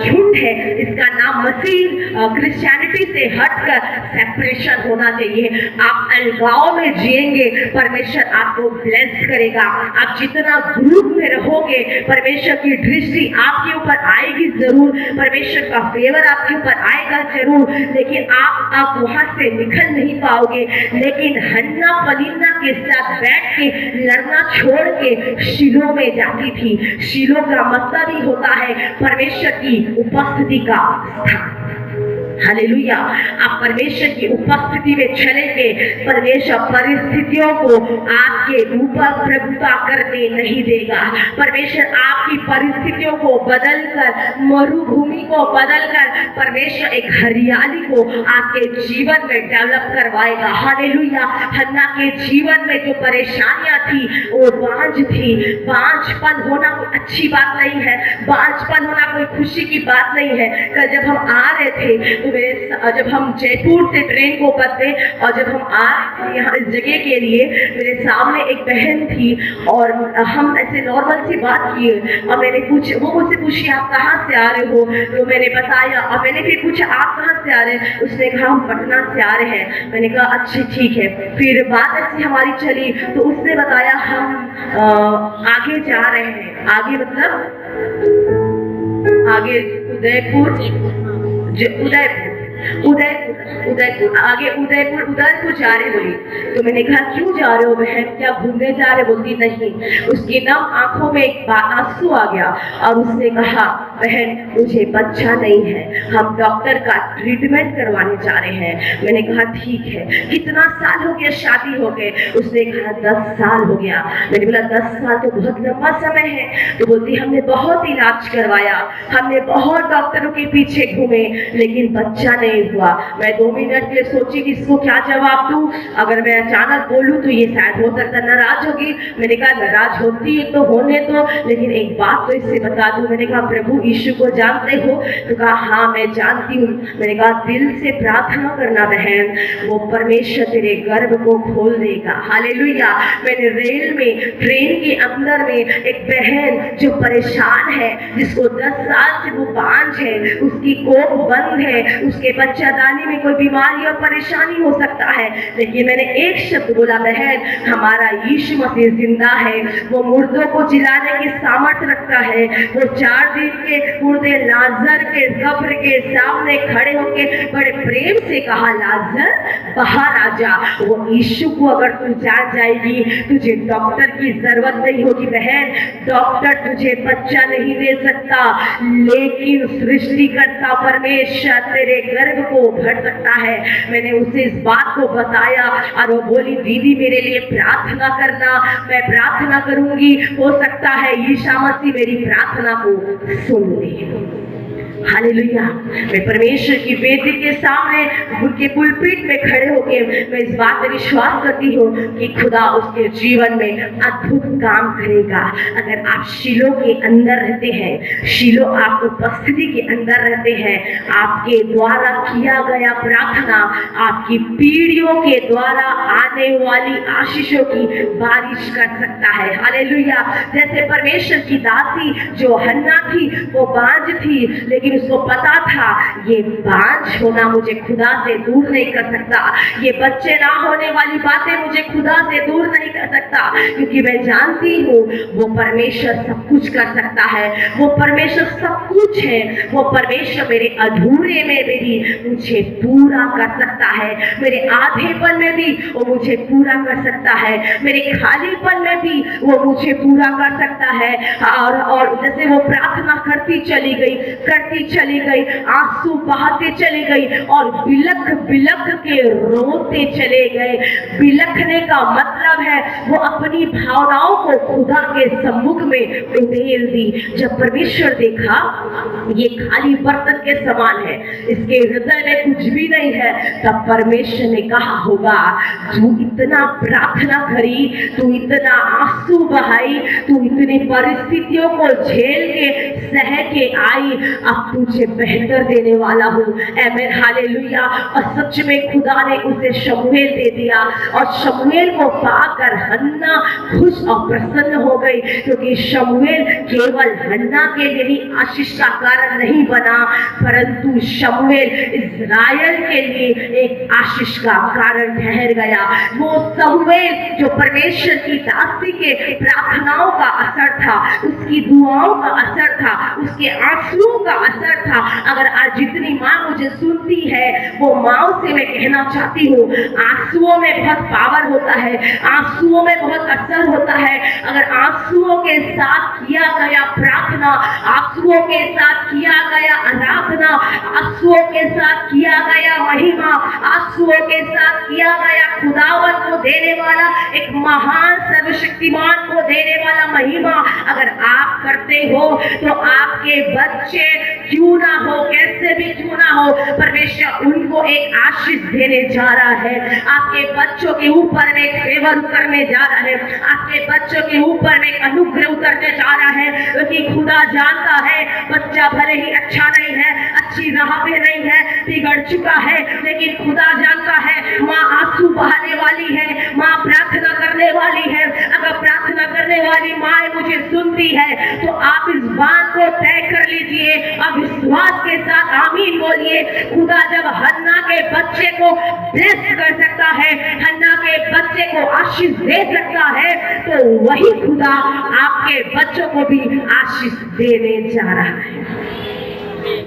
झुंड है, इसका नाम मसीह क्रिश्चियनिटी से हटकर सेपरेशन होना चाहिए। आप अलगाव में जिएंगे, परमेश्वर आपको ब्लेस करेगा। आप जितना ग्रुप में रहोगे, परमेश्वर की दृष्टि आपके ऊपर आएगी जरूर, परमेश्वर का फेवर आपके ऊपर आएगा जरूर, लेकिन आप वहां से निकल नहीं पाओगे। लेकिन हन्ना पनीना के साथ बैठ के लड़ना छोड़ के शीलो में जाती थी। शीलो का मतलब ही होता है परमेश्वर की उपस्थिति का स्थान। हालेलुया। आप परमेश्वर की उपस्थिति में चलेंगे, परमेश्वर परिस्थितियों को आपके ऊपर प्रभुता करने नहीं देगा। परमेश्वर आपकी परिस्थितियों को बदलकर, मरुभूमि को बदलकर, परमेश्वर एक हरियाली को आपके जीवन में डेवलप करवाएगा। हालेलुया। हन्ना के जीवन में जो परेशानियां थी वो बांझ थी। बांझपन होना कोई अच्छी बात नहीं है, बांझपन होना कोई खुशी की बात नहीं है। कल जब हम आ रहे थे तो जब हम जयपुर से ट्रेन को पकड़े और जब हम आ यहाँ इस जगह के लिए, मेरे सामने एक बहन थी और हम ऐसे नॉर्मल सी बात किए और वो मुझसे पूछी आप कहाँ से आ रहे हो, तो मैंने बताया और मैंने फिर पूछा आप कहाँ से आ रहे हैं, उसने कहा हम पटना से आ रहे हैं। मैंने कहा अच्छा ठीक है। फिर बात ऐसी हमारी चली तो उसने बताया हम आगे जा रहे हैं। आगे मतलब आगे उदयपुर आगे उदयपुर जा रहे बोली। तो मैंने कहा क्यों जा रहे हो बहन, क्या घूमने जा रहे? बोलती नहीं। उसकी नम आंखों में एक आंसू आ गया और उसने कहा बहन मुझे बच्चा नहीं है, हम डॉक्टर का ट्रीटमेंट करवाने जा रहे हैं। मैंने कहा ठीक है। कितना साल हो गया शादी हो गए? उसने कहा 10 साल हो गया। मैंने बोला 10 साल तो बहुत लंबा समय है। तो बोलती हमने बहुत इलाज करवाया, हमने बहुत डॉक्टरों के पीछे घूमे, लेकिन बच्चा नहीं हुआ। मैं 2 मिनट के लिए सोची कि इसको क्या जवाब दूं। अगर मैं अचानक बोलूं तो ये शायद हो सकता नाराज होगी। मैंने कहा नाराज होती है तो होने दो, लेकिन एक बात तो इससे बता दूं। मैंने कहा प्रभु यीशु को जानते हो? तो कहा हाँ मैं जानती हूँ। मैंने कहा दिल से प्रार्थना करना बहन, वो परमेश्वर तेरे गर्भ को खोल देगा। हालेलुया। मैंने रेल में, ट्रेन के अंदर में एक बहन जो परेशान है, जिसको 10 साल से वो बांझ है, उसकी कोख बंद है, उसके बच्चादानी में कोई बीमारी और परेशानी हो सकता है, लेकिन मैंने एक शब्द बोला बहन हमारा यीशु मसीह जिंदा है, वो मुर्दों को जिलाने की सामर्थ्य रखता है। वो 4 दिन के मुर्दे लाजर के कब्र के सामने खड़े होकर बड़े प्रेम से कहा लाजर बाहर आ जा। वो यीशु को अगर तू जान जाएगी, तुझे डॉक्टर की जरूरत नहीं होगी बहन। डॉक्टर तुझे बच्चा नहीं दे सकता, लेकिन सृष्टिकर्ता परमेश्वर तेरे गर्भ को भर सकता है। मैंने उसे इस बात को बताया और वो बोली दीदी मेरे लिए प्रार्थना करना। मैं प्रार्थना करूंगी, हो सकता है यीशु मसीह मेरी प्रार्थना को सुन ले। हालेलुया। मैं परमेश्वर की बेटी के सामने उनके पुलपीठ में खड़े होकर मैं इस बात में विश्वास करती हूँ कि खुदा उसके जीवन में अद्भुत काम करेगा। अगर आप शीलो के अंदर रहते हैं, शीलो आप उपस्थिति के अंदर रहते हैं, आपके द्वारा किया गया प्रार्थना आपकी पीढ़ियों के द्वारा आने वाली आशीषों की बारिश कर सकता है। हालेलुया। जैसे परमेश्वर की दासी जो हन्ना थी, वो बांझ थी, लेकिन क्योंकि उसको पता था ये बांझ होना मुझे खुदा से दूर नहीं कर सकता, ये बच्चे ना होने वाली बातें मुझे खुदा से दूर नहीं कर सकता, क्योंकि मैं जानती हूँ वो परमेश्वर सब कुछ कर सकता है, वो परमेश्वर सब कुछ है, वो परमेश्वर मेरे अधूरे में भी मुझे पूरा कर सकता है, मेरे आधेपन में भी वो मुझे पूरा कर सकता है, मेरे खालीपन में भी वो मुझे पूरा कर सकता है। और जैसे वो प्रार्थना करती चली गई, आंसू बहाते चली गई और बिलख बिलख के रोते चले गए। बिलखने का मतलब है वो अपनी भावनाओं को खुदा के सम्मुख में उड़ेल दी। जब परमेश्वर देखा ये खाली बर्तन के समान है, इसके हृदय में कुछ भी नहीं है, तब परमेश्वर ने कहा होगा तू इतना प्रार्थना करी, तू इतना आंसू बहाई, तू इतनी परिस्थितियों को झेल के सह के आई, अब तुझे बेहतर देने वाला हूँ। आमीन, हालेलुया। और सच में खुदा ने उसे शमूएल दे दिया और शमूएल को पाकर हन्ना खुश और प्रसन्न हो गई, क्योंकि शमूएल केवल हन्ना के लिए ही आशीष का कारण नहीं बना, परंतु शमूएल इस्राएल के लिए एक आशीष का कारण ठहर गया। वो शमूएल जो परमेश्वर की दासी के प्रार्थनाओं का असर था, उसकी दुआओं का असर था, उसके आंसुओं का असर था। अगर आज जितनी माँ मुझे सुनती है वो माँ से मैं कहना चाहती हूँ, आंसुओं में बहुत पावर होता है, आंसुओं में बहुत असर होता है। अगर आंसुओं के साथ किया गया प्रार्थना, आंसुओं के साथ किया गया आराधना, आंसुओं के साथ किया गया महिमा, आंसुओं के साथ किया गया खुदावन को देने वाला एक महान सर्वशक्तिमान को देने वाला महिमा अगर आप करते हो, तो आपके बच्चे क्यों ना हो, कैसे भी क्यों ना हो, परमेश्वर उनको एक आशीष देने जा रहा है। आपके बच्चों के ऊपर में एक फेवर उतरने जा रहा है, आपके बच्चों के ऊपर में एक अनुग्रह उतरने जा रहा है, क्योंकि खुदा जानता है बच्चा भले ही अच्छा नहीं है, अच्छी राह पे नहीं है, बिगड़ चुका है, लेकिन खुदा जानता है माँ आंसू बहाने वाली है, माँ प्रार्थना करने वाली है। अगर प्रार्थना करने वाली माँ मुझे सुनती है तो आप इस बात को तय कर लीजिए, अब विश्वास के साथ आमीन बोलिए। खुदा जब हन्ना के बच्चे को ब्लेस कर सकता है, हन्ना के बच्चे को आशीष दे सकता है, तो वही खुदा आपके बच्चों को भी आशीष देने जा रहा है।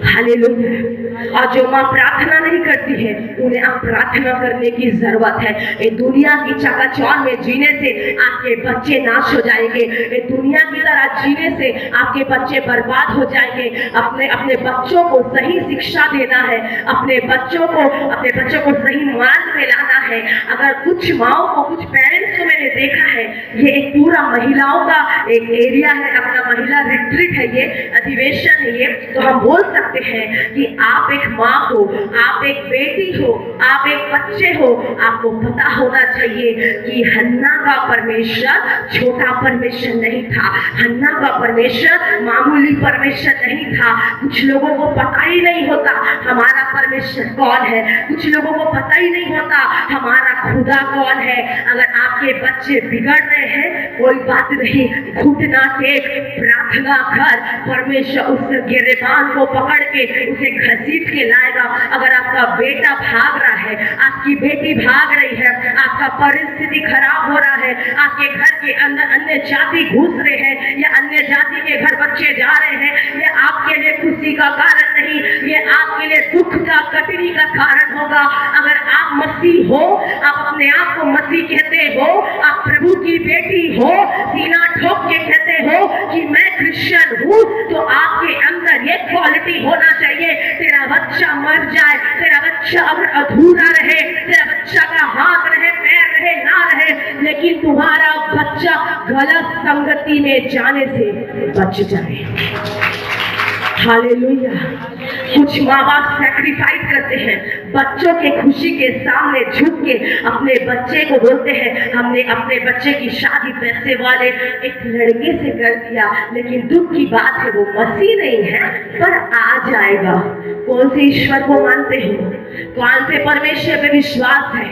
हालेलुया। और जो माँ प्रार्थना नहीं करती है उन्हें अब प्रार्थना करने की जरूरत है। ये दुनिया की चकाचौंध में जीने से आपके बच्चे नाश हो जाएंगे, ये दुनिया की तरह जीने से आपके बच्चे बर्बाद हो जाएंगे। अपने बच्चों को सही शिक्षा देना है, अपने बच्चों को सही मार्ग में लाना है। अगर कुछ माओ को, कुछ पेरेंट्स को मैंने देखा है, ये एक पूरा महिलाओं का एक एरिया है, अपना महिला रिट्रीट है, ये अधिवेशन है, ये तो हम बोल सकते हैं कि आप एक माँ हो, आप एक बेटी हो, आप एक बच्चे हो, आपको पता होना चाहिए कि हन्ना का परमेश्वर छोटा परमेश्वर नहीं था, हन्ना का परमेश्वर मामूली परमेश्वर नहीं था। कुछ लोगों को पता ही नहीं होता हमारा परमेश्वर कौन है, कुछ लोगों को पता ही नहीं होता हमारा खुदा कौन है। अगर आपके बच्चे बिगड़ रहे हैं, कोई बात नहीं, घुटना टेक प्रार्थना कर, परमेश्वर उस गिरेबान को पकड़ के उसे घसीट के लाएगा। अगर आपका बेटा भाग रहा है, आपकी बेटी भाग रही है, आपका परिस्थिति खराब हो रहा है, आपके घर के अंदर अन्य जाति घुस रहे हैं या अन्य जाति के घर बच्चे जा रहे हैं, ये आपके लिए खुशी का कारण नहीं, ये आपके लिए दुख का, कठिनाई का कारण होगा। अगर आप मसीह हो, आप अपने आप को मसीह कहते हो, आप प्रभु की बेटी हो, सीना ठोक के कहते हो कि मैं क्रिश्चियन हूँ, तो आपके अंदर ये क्वालिटी होना चाहिए। तेरा बच्चा मर जाए, तेरा बच्चा अगर अधूरा रहे, तेरा बच्चा का हाथ रहे, पैर रहे, ना रहे, लेकिन तुम्हारा बच्चा गलत संगति में जाने से बच जाए। हालेलुया। कुछ माँ बाप सैक्रिफाइस करते हैं, बच्चों के खुशी के सामने झुक के अपने बच्चे को बोलते हैं हमने अपने बच्चे की शादी पैसे वाले एक लड़के से कर दिया, लेकिन दुख की बात है वो मसीह नहीं है, पर आ जाएगा। कौन से ईश्वर को मानते हो? कौन से परमेश्वर पे विश्वास है?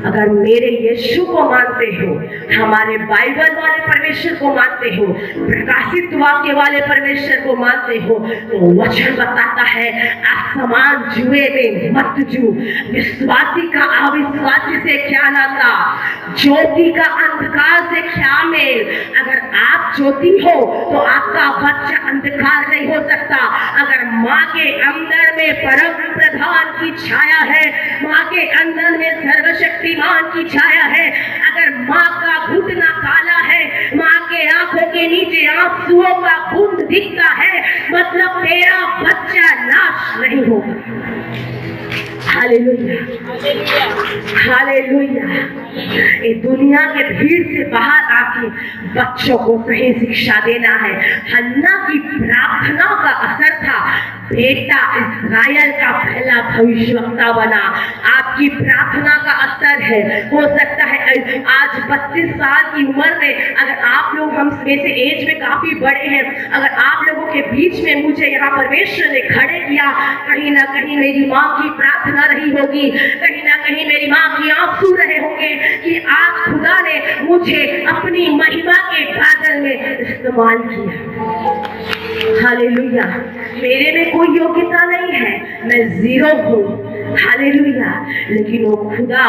अगर मेरे यीशु को मानते हो, हमारे बाइबल वाले परमेश्वर को मानते हो, प्रकाशित वाक्य वाले परमेश्वर को मानते हो, तो वचन बताता है आसमान जुए में मत जू। विश्वासी का अविश्वासी से क्या नाता, ज्योति का अंधकार से क्या मेल। अगर आप ज्योति हो तो आपका बच्चा अंधकार नहीं हो सकता। अगर माँ के अंदर में परम प्रधान की छाया है, माँ के अंदर में सर्वशक्तिमान की छाया है, अगर माँ का घुटना काला है, माँ के आंखों के नीचे आंसुओं का बूंद दिखता है, मतलब तेरा बच्चा नाश नहीं होगा। Hallelujah, hallelujah. ये दुनिया के भीड़ से बाहर आके बच्चों को सही शिक्षा देना है। हन्ना की प्रार्थना का असर था, बेटा इस्राएल का पहला भविष्यवक्ता बना। आपकी प्रार्थना का असर है। हो सकता है आज 32 साल की उम्र में, अगर आप लोग हम में से एज में काफी बड़े हैं, अगर आप लोगों के बीच में मुझे यहाँ परमेश्वर ने खड़े किया, कहीं ना कहीं मेरी माँ की प्रार्थना रही होगी, कहीं ना कहीं मेरी माँ की आंसू रहे होंगे कि आज खुदा ने मुझे अपनी महिमा के बादल में इस्तेमाल किया। हालेलुया। मेरे में कोई योग्यता नहीं है, मैं जीरो हूँ। हालेलुया। लेकिन वो खुदा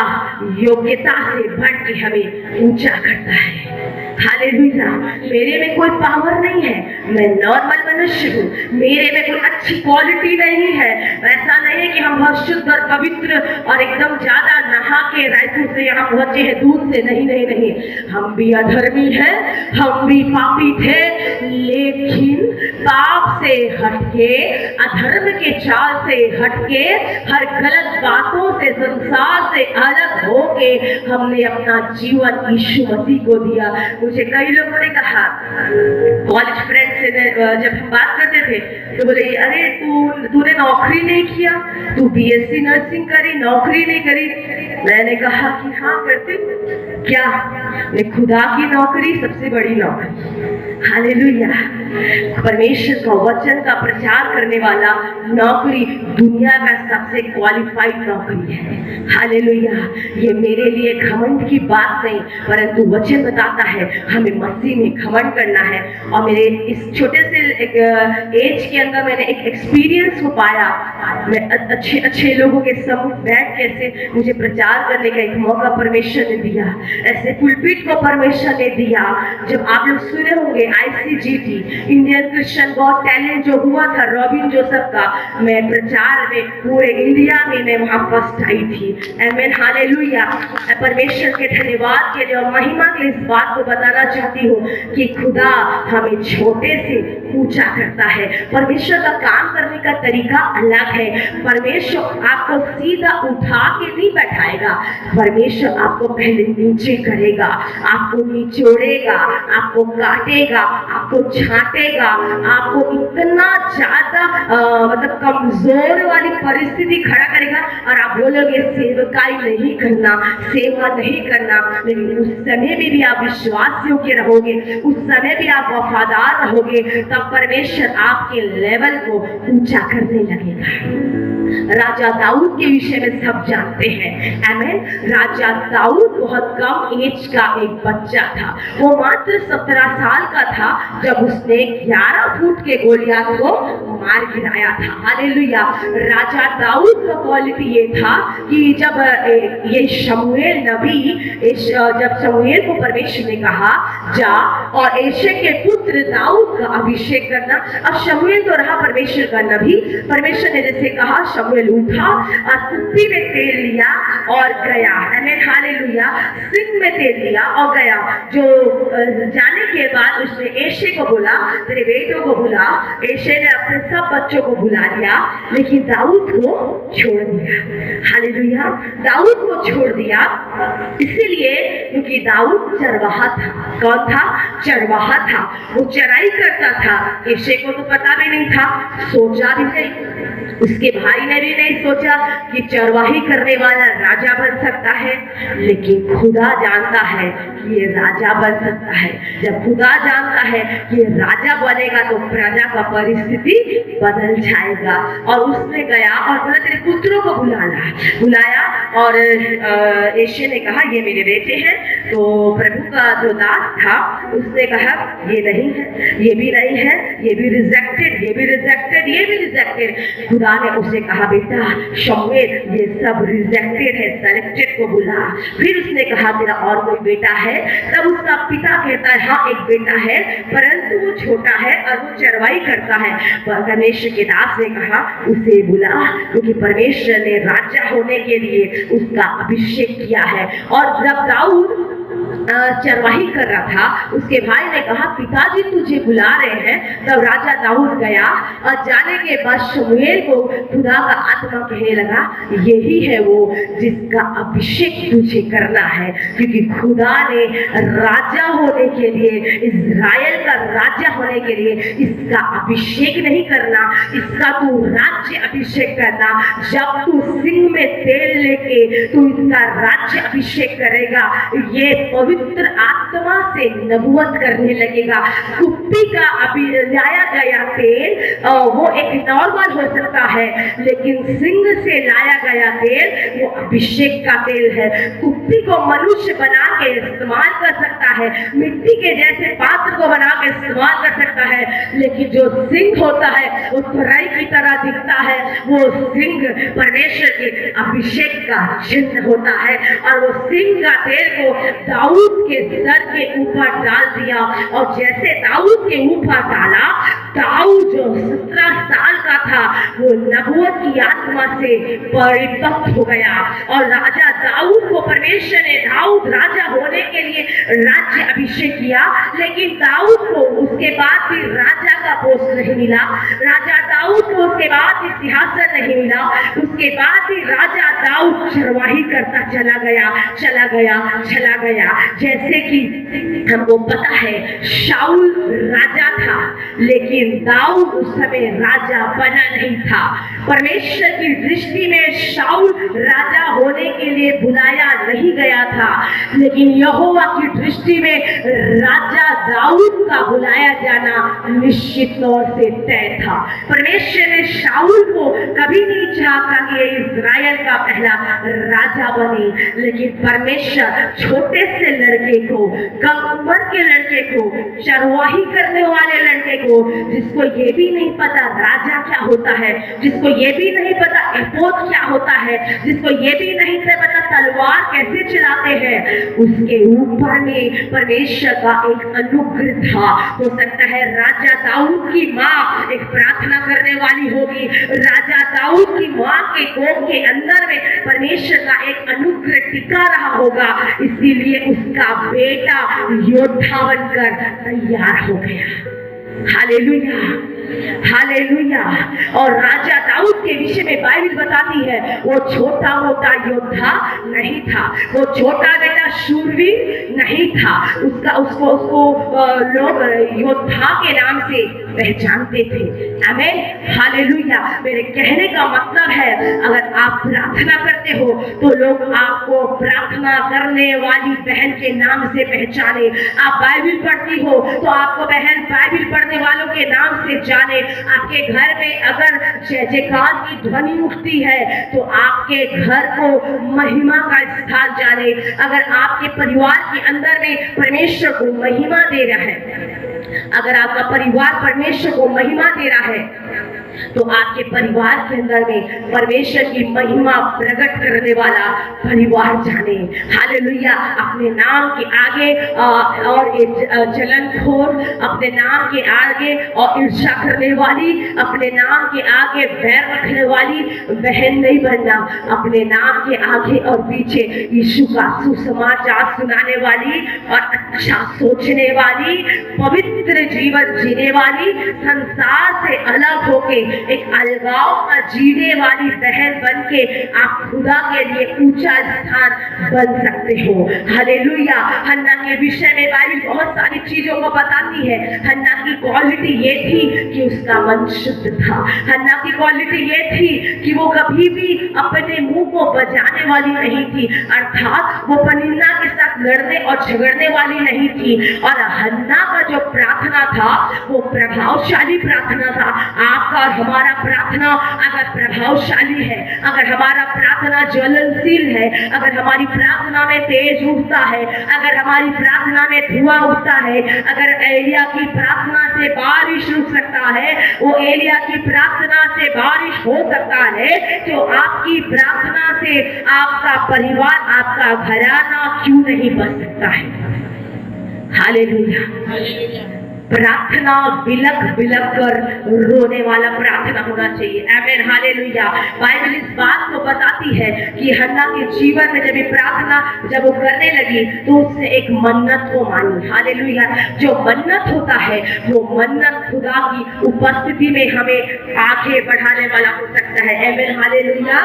योग्यता से बढ़ के हमें ऊंचा करता है। हालेलुया। मेरे में कोई पावर नहीं है, मैं नॉर्मल मनुष्य हूँ। मेरे में कोई अच्छी क्वालिटी नहीं है। ऐसा नहीं है कि हम बहुत शुद्ध और पवित्र और एकदम ज्यादा नहा के रायपुर से यहाँ पहुंचे हैं, दूध से। नहीं नहीं नहीं, हम भी अधर्मी हैं, हम भी पापी थे, लेकिन पाप से हटके, अधर्म के चाल से हटके, हर गलत बातों से, संसार से अलग होके हमने अपना जीवन यीशु मसीह को दिया। मुझे कई लोगों ने कहा, कॉलेज फ्रेंड से जब हम बात करते थे तो बोले, अरे तूने नौकरी नहीं किया, तू बीएससी नर्सिंग करी, नौकरी नहीं करी। मैंने कहा कि हाँ करती। क्या? खुदा की नौकरी सबसे बड़ी नौकरी। हालेलुया। परमेश्वर का वचन का प्रचार करने वाला नौकरी दुनिया का सबसे क्वालिफाइड नौकरी है। हालेलुया। ये मेरे लिए घमंड की बात नहीं, परंतु वचन बताता है हमें मसीह में घमंड करना है। और मेरे इस छोटे से एज के अंदर मैंने एक एक्सपीरियंस को पाया। मैं अच्छे अच्छे लोगों के समूह बैठ के ऐसे मुझे प्रचार करने का एक मौका परमेश्वर ने दिया, ऐसे पुलपिट को परमेश्वर ने दिया। जब आप लोग सुने होंगे ICGT, Indian Christian got talent जो हुआ था रॉबिन जोसेफ का, मैं प्रचार में पूरे इंडिया में मैं वहाँ फर्स्ट आई थी। आमीन, हालेलुया। परमेश्वर के धन्यवाद के लिए और महिमा के लिए इस बात को बताना चाहती हूँ कि खुदा हमें छोटे से ऊंचा करता है। परमेश्वर का काम करने का तरीका अलग है। परमेश्वर आपको सीधा उठा के नहीं बैठाएगा, परमेश्वर आपको पहले नीचे करेगा, आपको निचोड़ेगा, आपको काटेगा, आपको छाटेगा, आपको इतना ज्यादा मतलब कमजोर वाली परिस्थिति खड़ा करेगा और आप बोलोगे सेवकाई नहीं करना, सेवा नहीं करना। लेकिन उस समय भी आप विश्वास योग्य रहोगे, उस समय भी आप वफादार रहोगे, तब परमेश्वर आपके लेवल को ऊंचा करने लगेगा। राजा दाऊद के विषय में सब जानते हैं। आमीन। राजा दाऊद बहुत कम एज का एक बच्चा था। वो मात्र 17 साल का था जब उसने 11 फुट के गोलियात को मार गिराया था। हालेलुया। राजा दाऊद का क्वालिटी ये था कि जब ये शमूएल नबी, जब शमूएल को परमेश्वर ने कहा जा और यिशै के पुत्र दाऊद का अभिषेक करना। अब शमूएल तो रहा परमेश्वर का नबी। परमेश्वर ने जैसे कहा, शमूएल उठा और कुप्पी में तेल लिया और गया। आमीन, हालेलुया। सिंह में तेल लिया और गया। जो जाने के बाद उसने यिशै को बोला, तेरे बेटों को बुला। यिशै ने अपने सब बच्चों को बुला लिया, लेकिन दाऊद को छोड़ दिया। हालेलुया। दाऊद को छोड़ दिया इसीलिए क्योंकि दाऊद चरवाहा था। कौन था? चरवाहा था। वो चराई करता था। यिशै को तो पता भी नहीं था, सोचा भी नहीं। उसके भाई ने भी नहीं सोचा कि चरवाही करने वाला राजा बन सकता है, लेकिन खुदा जानता है कि ये राजा बन सकता है। जब खुदा जानता है कि ये राजा बनेगा तो प्रजा का परिस्थिति बदल जाएगा। और उसने गया और बोला तेरे पुत्रों को बुलाया और यिशै ने कहा ये मेरे बेटे हैं। तो प्रभु का जो दास था उसने कहा ये नहीं है, ये भी नहीं है, ये भी रिजेक्टेड, ये भी रिजेक्टेड, ये भी रिजेक्टेड। खुदा ने उसे कहा बेटा शमूएल ये सब रिजेक्टेड है, सेलेक्टेड को बुला। फिर उसने कहा तेरा और कोई बेटा है? तब उसका पिता कहता है हाँ एक बेटा है, परंतु वो छोटा है और वो चरवाई करता है। परमेश्वर के दास ने कहा उसे बुला, क्योंकि परमेश्वर ने राजा होने के लिए उसका अभिषेक किया है। और जब दाऊद चरवाही कर रहा था उसके भाई ने कहा पिताजी तुझे बुला रहे हैं। तब राजा दाऊद गया और जाने के बाद शमूएल को खुदा का आत्मा कहने लगा यही है वो जिसका अभिषेक तुझे करना है, क्योंकि खुदा ने राजा होने के लिए, इज़राइल का राजा होने के लिए इसका अभिषेक नहीं करना, इसका तू राज्य अभिषेक करना। जब तू सिंह में तेल लेके तू इसका राज्य अभिषेक करेगा, ये पवित्र आत्मा से नबूवत करने लगेगा। कुप्पी का अभी लाया गया तेल वो एक नॉर्मल हो सकता है, लेकिन सिंह से लाया गया तेल वो अभिषेक का तेल है। कुप्पी को मनुष्य बना के इस्तेमाल कर सकता है, मिट्टी के जैसे पात्र को बना के इस्तेमाल कर सकता है, लेकिन जो सिंह होता है वो तुरई की तरह दिखता है। वो सिंह परमेश्वर के अभिषेक का चिन्ह होता है। और वो सिंह का तेल को दाऊद के सर के ऊपर डाल दिया, और जैसे दाऊद के ऊपर डाला, दाऊद जो 17 साल का था वो नबूवत की आत्मा से परिपक्व हो गया। और राजा दाऊद को परमेश्वर ने दाऊद राजा होने के लिए राज्य अभिषेक किया, लेकिन दाऊद को उसके बाद भी राजा का पोस्ट नहीं मिला। राजा दाऊद को उसके बाद भी सिंहासन नहीं मिला। उसके बाद भी राजा दाऊद चरवाही करता चला गया। जैसे कि हमको पता है शाऊल राजा था, लेकिन दाऊद उस समय राजा बना नहीं था। परमेश्वर की दृष्टि में शाऊल राजा होने के लिए बुलाया नहीं गया था, लेकिन यहोवा की दृष्टि में राजा दाऊद का बुलाया जाना निश्चित तौर से तय था। परमेश्वर ने शाऊल को कभी नहीं चाहा कि इज़राइल का पहला राजा बने, लेकिन परमेश्वर छोटे से लड़के को, कम उम्र के लड़के को, चरवाही करने वाले लड़के को, जिसको ये भी नहीं पता राजा क्या होता है, जिसको ये भी नहीं पता एपोद क्या होता है, जिसको ये भी नहीं पता तलवार कैसे चलाते हैं, उसके ऊपर में परमेश्वर का एक अनुग्रह था। हो सकता है राजा दाऊद की माँ एक प्रार्थना करने वाली होगी, राजा दाऊद की माँ के कोख के अंदर में परमेश्वर का एक अनुग्रह टिका रहा होगा, इसीलिए उसका बेटा योद्धा बनकर तैयार हो गया। Hallelujah, hallelujah. और राजा दाऊद के विषय में बाइबल बताती है वो छोटा मोटा योद्धा नहीं था, वो छोटा बेटा शूरवीर नहीं था। उसको लोग योद्धा के नाम से पहचानते थे। आमीन, हालेलुया। मेरे कहने का मतलब है अगर आप प्रार्थना करते हो तो लोग आपको प्रार्थना करने वाली बहन के नाम से पहचाने। आप बाइबल पढ़ती हो तो आपको बहन बाइबल पढ़ने वालों के नाम से जाने। आपके घर में अगर जय जयकार की ध्वनि उठती है तो आपके घर को महिमा का स्थान जाने। अगर आपके परिवार के अंदर में परमेश्वर को महिमा दे रहा है, अगर आपका परिवार परमेश्वर को महिमा दे रहा है, तो आपके परिवार के अंदर में परमेश्वर की महिमा प्रकट करने वाला परिवार जाने। हालेलुया। अपने नाम के आगे और जलनखोर, अपने नाम के आगे और ईर्ष्या करने वाली, अपने नाम के आगे बैर रखने वाली बहन नहीं बनना। अपने नाम के आगे और पीछे यीशु का सुसमाचार सुनाने वाली और अच्छा सोचने वाली, पवित्र जीवन जीने वाली, संसार से अलग होके एक अलगाव में जीने वाली बहन बन के आप खुदा के लिए ऊंचा स्थान बन सकते हो। हालेलुया। हन्ना के विषय में बाइबल बहुत सारी चीजों को बताती है। हन्ना की क्वालिटी ये थी कि उसका मन शुद्ध था। हन्ना की क्वालिटी ये थी कि वो कभी भी अपने मुंह को बजाने वाली नहीं थी, अर्थात वो पनिन्ना के साथ लड़ने और झगड़ने वाली नहीं थी। और हन्ना का जो प्रार्थना था वो प्रभावशाली प्रार्थना था। आपका और हमारा प्रार्थना अगर प्रभावशाली है, अगर हमारा प्रार्थना ज्वलनशील है, अगर हमारी प्रार्थना में तेज उठता है, अगर हमारी प्रार्थना में धुआं उठता है, अगर एलिया की प्रार्थना से बारिश रुक सकता है, वो एलिया की प्रार्थना से बारिश हो सकता है, तो आपकी प्रार्थना से आपका परिवार, आपका घराना क्यों नहीं बच सकता है। हालेलुया। प्रार्थना बिलक बिलक कर रोने वाला प्रार्थना होना चाहिए। आमीन। हालेलुया। बाइबल इस बात को बताती है कि हन्ना के जीवन में जब ये प्रार्थना जब वो करने लगी तो उसने एक मन्नत को मानी। हालेलुया। जो मन्नत होता है वो मन्नत खुदा की उपस्थिति में हमें आगे बढ़ाने वाला हो सकता है। आमीन। हालेलुया।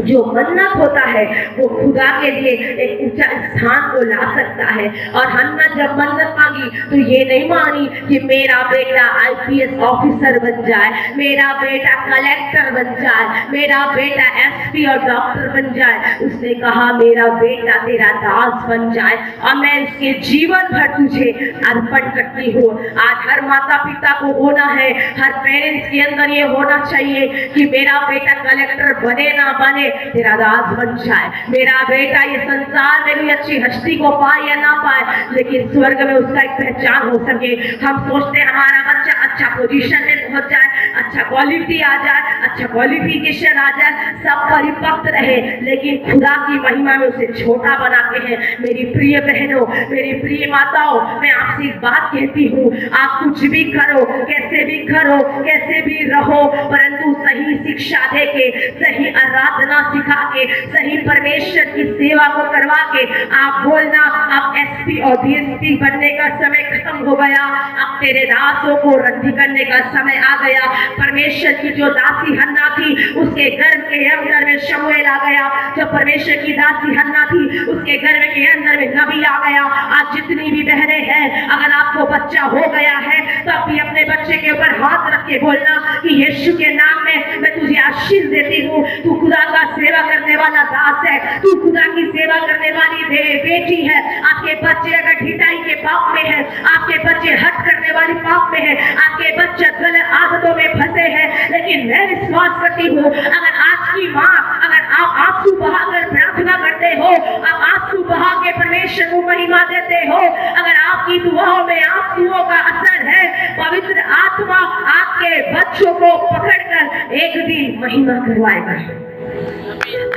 जो मन्नत होता है वो खुदा के लिए एक ऊंचा स्थान को ला सकता है। और हन्ना जब मन्नत मांगी तो ये नहीं मांगी कि मेरा बेटा आईपीएस ऑफिसर बन जाए, मेरा बेटा कलेक्टर बन जाए, मेरा बेटा एसपी और डॉक्टर बन जाए। उसने कहा मेरा बेटा तेरा दास बन जाए और मैं इसके जीवन भर तुझे अर्पण करती हूँ। आज हर माता पिता को होना है, हर पेरेंट्स के अंदर ये होना चाहिए कि मेरा बेटा कलेक्टर बने ना बने, तेरा दास बन जाए। मेरा बेटा ये संसार में कोई अच्छी हस्ती को पाए या ना पाए, लेकिन स्वर्ग में उसका एक पहचान हो सके। हम सोचते हैं हमारा बच्चा अच्छा पोजीशन में पहुंच जाए, अच्छा क्वालिटी आ जाए, अच्छा क्वालिफिकेशन आ जाए, सब परिपक्व रहे, लेकिन खुदा की महिमा में उसे छोटा बनाते हैं। मेरी प्रिय बहनों, मेरी प्रिय माताओं, मैं आपसे एक बात कहती हूँ, आप कुछ भी करो, कैसे भी करो, कैसे भी रहो, परंतु सही शिक्षा दे के, सही आराधना सिखा के, सही परमेश्वर की सेवा को करवा के आप बोलना अब एसपी और डीएसपी बनने का समय खत्म हो गया, अब तेरे दासों को रद्दी करने का समय आ गया। परमेश्वर की जो दासी हन्ना थी उसके गर्भ के अंदर में शमूएल आ गया। जो परमेश्वर की दासी हन्ना थी उसके गर्भ के अंदर में नबी आ गया। आज जितनी भी बहनें हैं, अगर आपको बच्चा हो गया है तो आप भी अपने बच्चे के ऊपर हाथ रख के बोलना कि यीशु के नाम में मैं तुझे आशीष देती हूँ। तू खुदा का सेवा करने वाला दास है, तू खुदा की सेवा करने वाली बेटी है। आपके बच्चे अगर ढिठाई के पाप में है, आपके बच्चे हट करने वाली पाप में है, आपके बच्चे गलत आदतों में फंसे हैं, लेकिन मैं विश्वास करती हूँ अगर आज की माँ, अगर आप आंसू बहाकर प्रार्थना करते हो, आप आंसू बहा के परमेश्वर को महिमा देते हो, अगर आपकी दुआओं में आंसुओं का असर है, पवित्र आत्मा आपके बच्चों को पकड़कर एक दिन महिमा करवाएगा।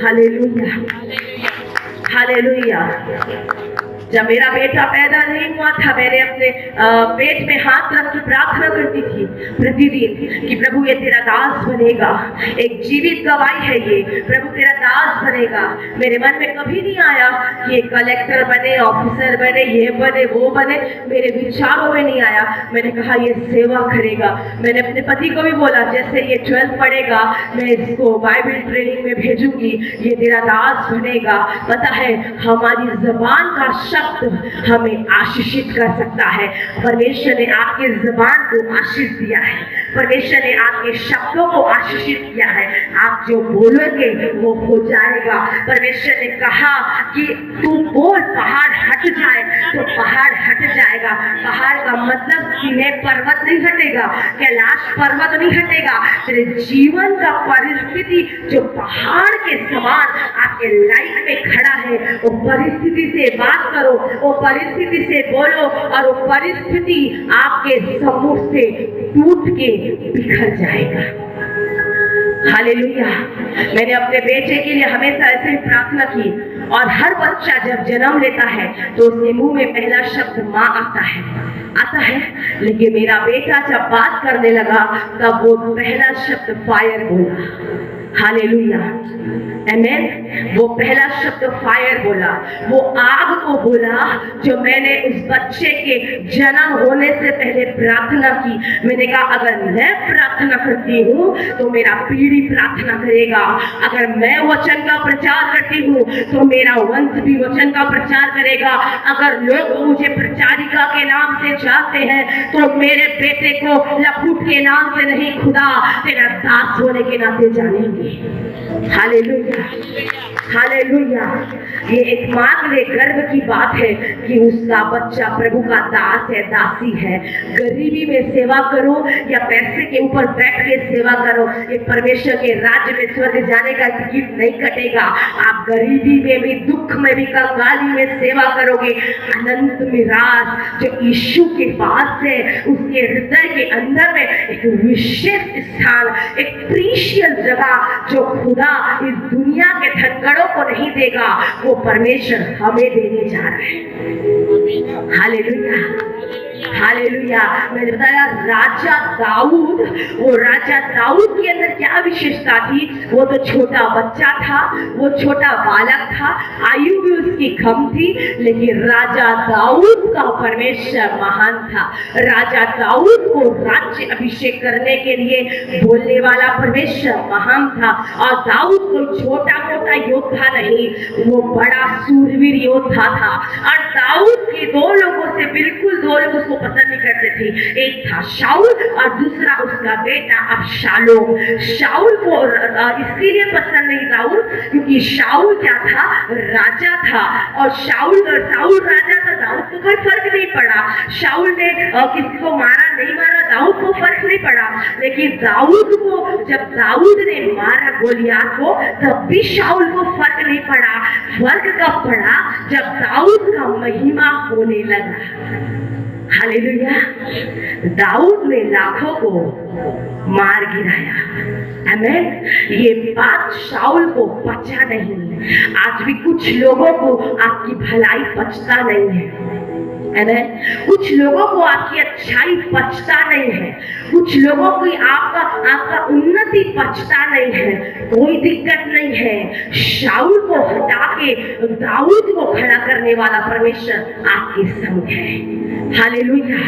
हालेलुया। हालेलुया। जब मेरा बेटा पैदा नहीं हुआ था, मैंने अपने पेट में हाथ रख के प्रार्थना करती थी प्रतिदिन कि प्रभु ये तेरा दास बनेगा। एक जीवित गवाही है ये, प्रभु तेरा दास बनेगा। मेरे मन में कभी नहीं आया कि ये कलेक्टर बने, ऑफिसर बने, ये बने, वो बने, मेरे विचारों में नहीं आया। मैंने कहा ये सेवा करेगा। मैंने अपने पति को भी बोला जैसे ये 12th पढ़ेगा मैं इसको बाइबल ट्रेनिंग में भेजूंगी, ये तेरा दास बनेगा। पता है हमारी जबान का शब्द हमें आशीषित कर सकता है। परमेश्वर ने आपके जुबान को आशीष दिया है, परमेश्वर ने आपके शब्दों को आशीषित किया है। आप जो बोलोगे वो हो जाएगा। परमेश्वर ने कहा कि तू बोल पहाड़ हट जाए, तो पहाड़ हट जाएगा। पहाड़ का मतलब सीने पर्वत नहीं हटेगा, कैलाश पर्वत नहीं हटेगा। तेरे जीवन का परिस्थिति जो पहाड़ के समान आपके लाइफ में खड़ा है, वो परिस्थिति से बात करो, वो परिस्थिति से बोलो और वो परिस्थिति आपके सम्मुख से टूट के बिखर जाएगा। हालेलुया। मैंने अपने बेटे के लिए हमेशा ऐसे ही प्रार्थना की, और हर बच्चा जब जन्म लेता है तो उसके मुंह में पहला शब्द माँ आता है, लेकिन मेरा बेटा जब बात करने लगा तब वो पहला शब्द फायर बोला। हालेलुया, आमेन। वो पहला शब्द फायर बोला, वो आग को बोला जो मैंने उस बच्चे के जन्म होने से पहले प्रार्थना की। मैंने कहा अगर मैं प्रार्थना करती हूँ तो मेरा पीढ़ी प्रार्थना करेगा, अगर मैं वचन का प्रचार करती हूँ तो मेरा वंश भी वचन का प्रचार करेगा, अगर लोग मुझे प्रचारिका के नाम से जानते हैं तो मेरे बेटे को लपूट के नाम से नहीं, खुदा तेरा दास होने के नाते जानेंगे। Hallelujah, hallelujah. ये एक मां के लिए गर्व की बात है कि उसका बच्चा प्रभु का दास है, दासी है। गरीबी में सेवा करो या पैसे के ऊपर बैठ के सेवा करो, ये परमेश्वर के राज्य में स्वर्ग जाने का टिकट नहीं कटेगा। आप गरीबी में भी, दुख में भी, कंगाली में सेवा करोगे, अनंत मिरास जो यीशु के पास है, उसके हृदय के अंदर में एक विशेष स्थान, एक प्रीशियस जगह जो खुदा इस दुनिया के धनगढ़ों को नहीं देगा, वो परमेश्वर हमें देने जा रहा है। Hallelujah, hallelujah. मैंने बताया राजा दाऊद, वो राजा दाऊद के अंदर क्या विशेषता थी? वो तो छोटा बच्चा था, वो छोटा बालक था, आयु भी उसकी कम थी, लेकिन राजा दाऊद का परमेश्वर महान था। राजा दाऊद को राज्य अभिषेक करने के लिए बोलने वाला परमेश्वर महान था। और दाऊद कोई छोटा मोटा योद्धा नहीं, वो बड़ा सूरवीर योद्धा था। और दाऊद के दो लोगों से बिल्कुल, दो लोग उसको पसंद नहीं करते थे, एक था शाऊल और दूसरा उसका बेटा अबशालोम। शाऊल को इसीलिए पसंद नहीं दाऊद क्योंकि शाऊल क्या था? राजा था। और शाऊल राजा था, दाऊद को कोई फर्क नहीं पड़ा। शाऊल ने किसी को मारा नहीं मारा, दाऊद को फर्क नहीं पड़ा। लेकिन दाऊद को, जब दाऊद ने मारा गोलियात को, तब भी शाऊल को फर्क नहीं पड़ा। फर्क कब पड़ा? जब दाऊद का महिमा होने लगा। हालेलुया। दाऊद ने लाखों को मार गिराया, आमेन। ये बात शाऊल को पचा नहीं। आज भी कुछ लोगों को आपकी भलाई पचता नहीं है, कुछ लोगों को आपकी अच्छाई पचता नहीं है, कुछ लोगों को आपका उन्नति पचता नहीं है। कोई दिक्कत नहीं है, शाऊल को हटा के दाऊद को खड़ा करने वाला परमेश्वर आपके संग है। हालेलुया।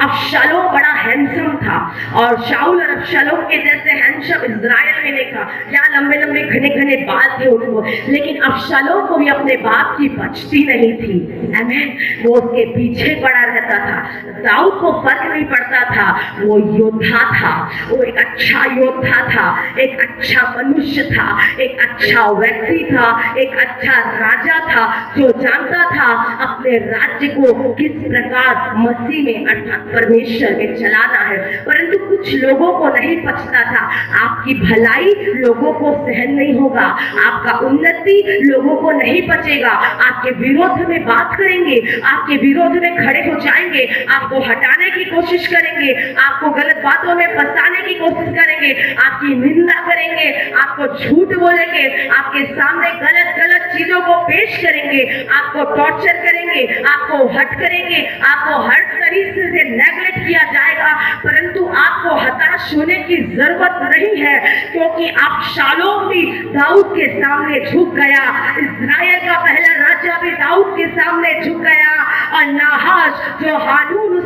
अबशालोम बड़ा हैंडसम था और शाऊल और अबशालोम के जैसे हैंडसम इज़राइल में नहीं था। क्या लंबे लंबे घने घने बाल थे उनको, लेकिन अबशालोम को भी अपने बाप की बचती नहीं थी, आमीन। वो उसके पीछे पड़ा रहता था। दाऊद को फर्क नहीं पड़ता था, वो योद्धा था, वो एक अच्छा योद्धा था, एक अच्छा मनुष्य था, एक अच्छा व्यक्ति था, एक अच्छा राजा था जो जानता था अपने राज्य को किस प्रकार मसीह में अर्थात परमेश्वर में चलाना है। परंतु कुछ लोगों को नहीं पचता था। आपकी भलाई लोगों को सहन नहीं होगा, आपका उन्नति लोगों को नहीं पचेगा। आपके विरोध में बात करेंगे, आपके विरोध में खड़े हो जाएंगे, आपको हटाने की कोशिश करेंगे, आपको गलत बातों में फंसाने की कोशिश करेंगे, आपकी निंदा करेंगे, आपको झूठ बोलेंगे, आपके सामने गलत गलत चीजों को पेश करेंगे, आपको टॉर्चर करेंगे, आपको हट करेंगे, आपको हर तरीके से नेगलेक्ट किया जाएगा। परंतु आपको हताश होने की जरूरत नहीं है, क्योंकि अबशालोम भी दाऊद के सामने झुक गया। इस्राएल का पहला राजा भी दाऊद के सामने झुक गया। और नहाश का हानून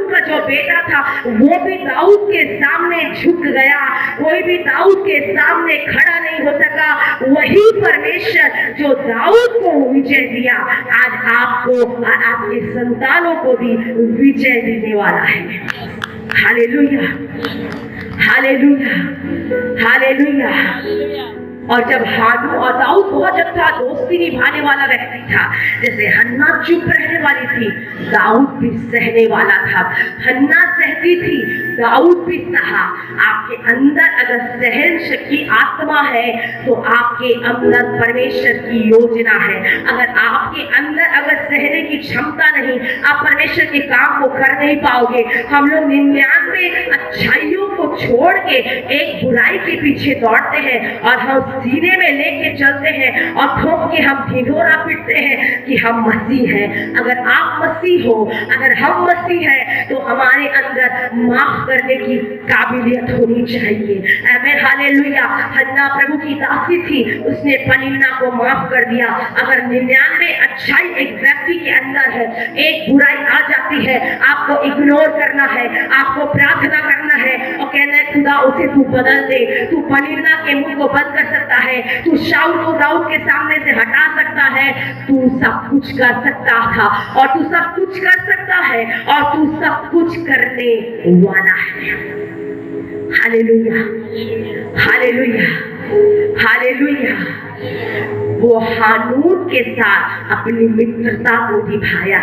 का जो बेटा था, वो भी दाऊद के सामने झुक गया। कोई भी दाऊद के सामने खड़ा नहीं हो सका। वही परमेश्वर जो दाऊद को विजय दिया, आज आपको और आपके संतानों को भी विजय देने वाला है। Hallelujah, hallelujah, hallelujah. और जब हानून और दाऊद बहुत अच्छा दोस्ती निभाने वाला व्यक्ति था, जैसे हन्ना चुप रहने वाली थी, दाऊद भी सहने वाला था। हन्ना सहती थी, दाऊद भी सहा। आपके अंदर अगर सहन शक्ति आत्मा है तो आपके अंदर परमेश्वर की योजना है। अगर आपके अंदर अगर सहने की क्षमता नहीं, आप परमेश्वर के काम को कर नहीं पाओगे। हम लोग 99 अच्छाइयों को छोड़ के एक बुराई के पीछे दौड़ते हैं और हम सीने में लेके चलते हैं और ठोक के हम ढिढोरा पीटते हैं कि हम मसीह हैं। अगर आप मसीह हो, अगर हम मसीह हैं, तो हमारे अंदर माफ करने की काबिलियत होनी चाहिए। आमीन, हालेलुया। हन्ना प्रभु की दासी थी, उसने पनिन्ना को माफ कर दिया। अगर 99 अच्छाई एक व्यक्ति के अंदर है, एक बुराई आ जाती है, आपको इग्नोर करना है, आपको प्रार्थना करना है और कहना है खुदा उसे तू बदल दे। तू पनिन्ना के मुंह को बंद कर सकता है, तू शाऊल को दाऊद के सामने से हटा सकता है, तू सब कुछ कर सकता था और तू सब कुछ कर सकता है और तू सब कुछ करने वाला है। Hallelujah, hallelujah, hallelujah. वो हानून के साथ अपनी मित्रता को निभाया,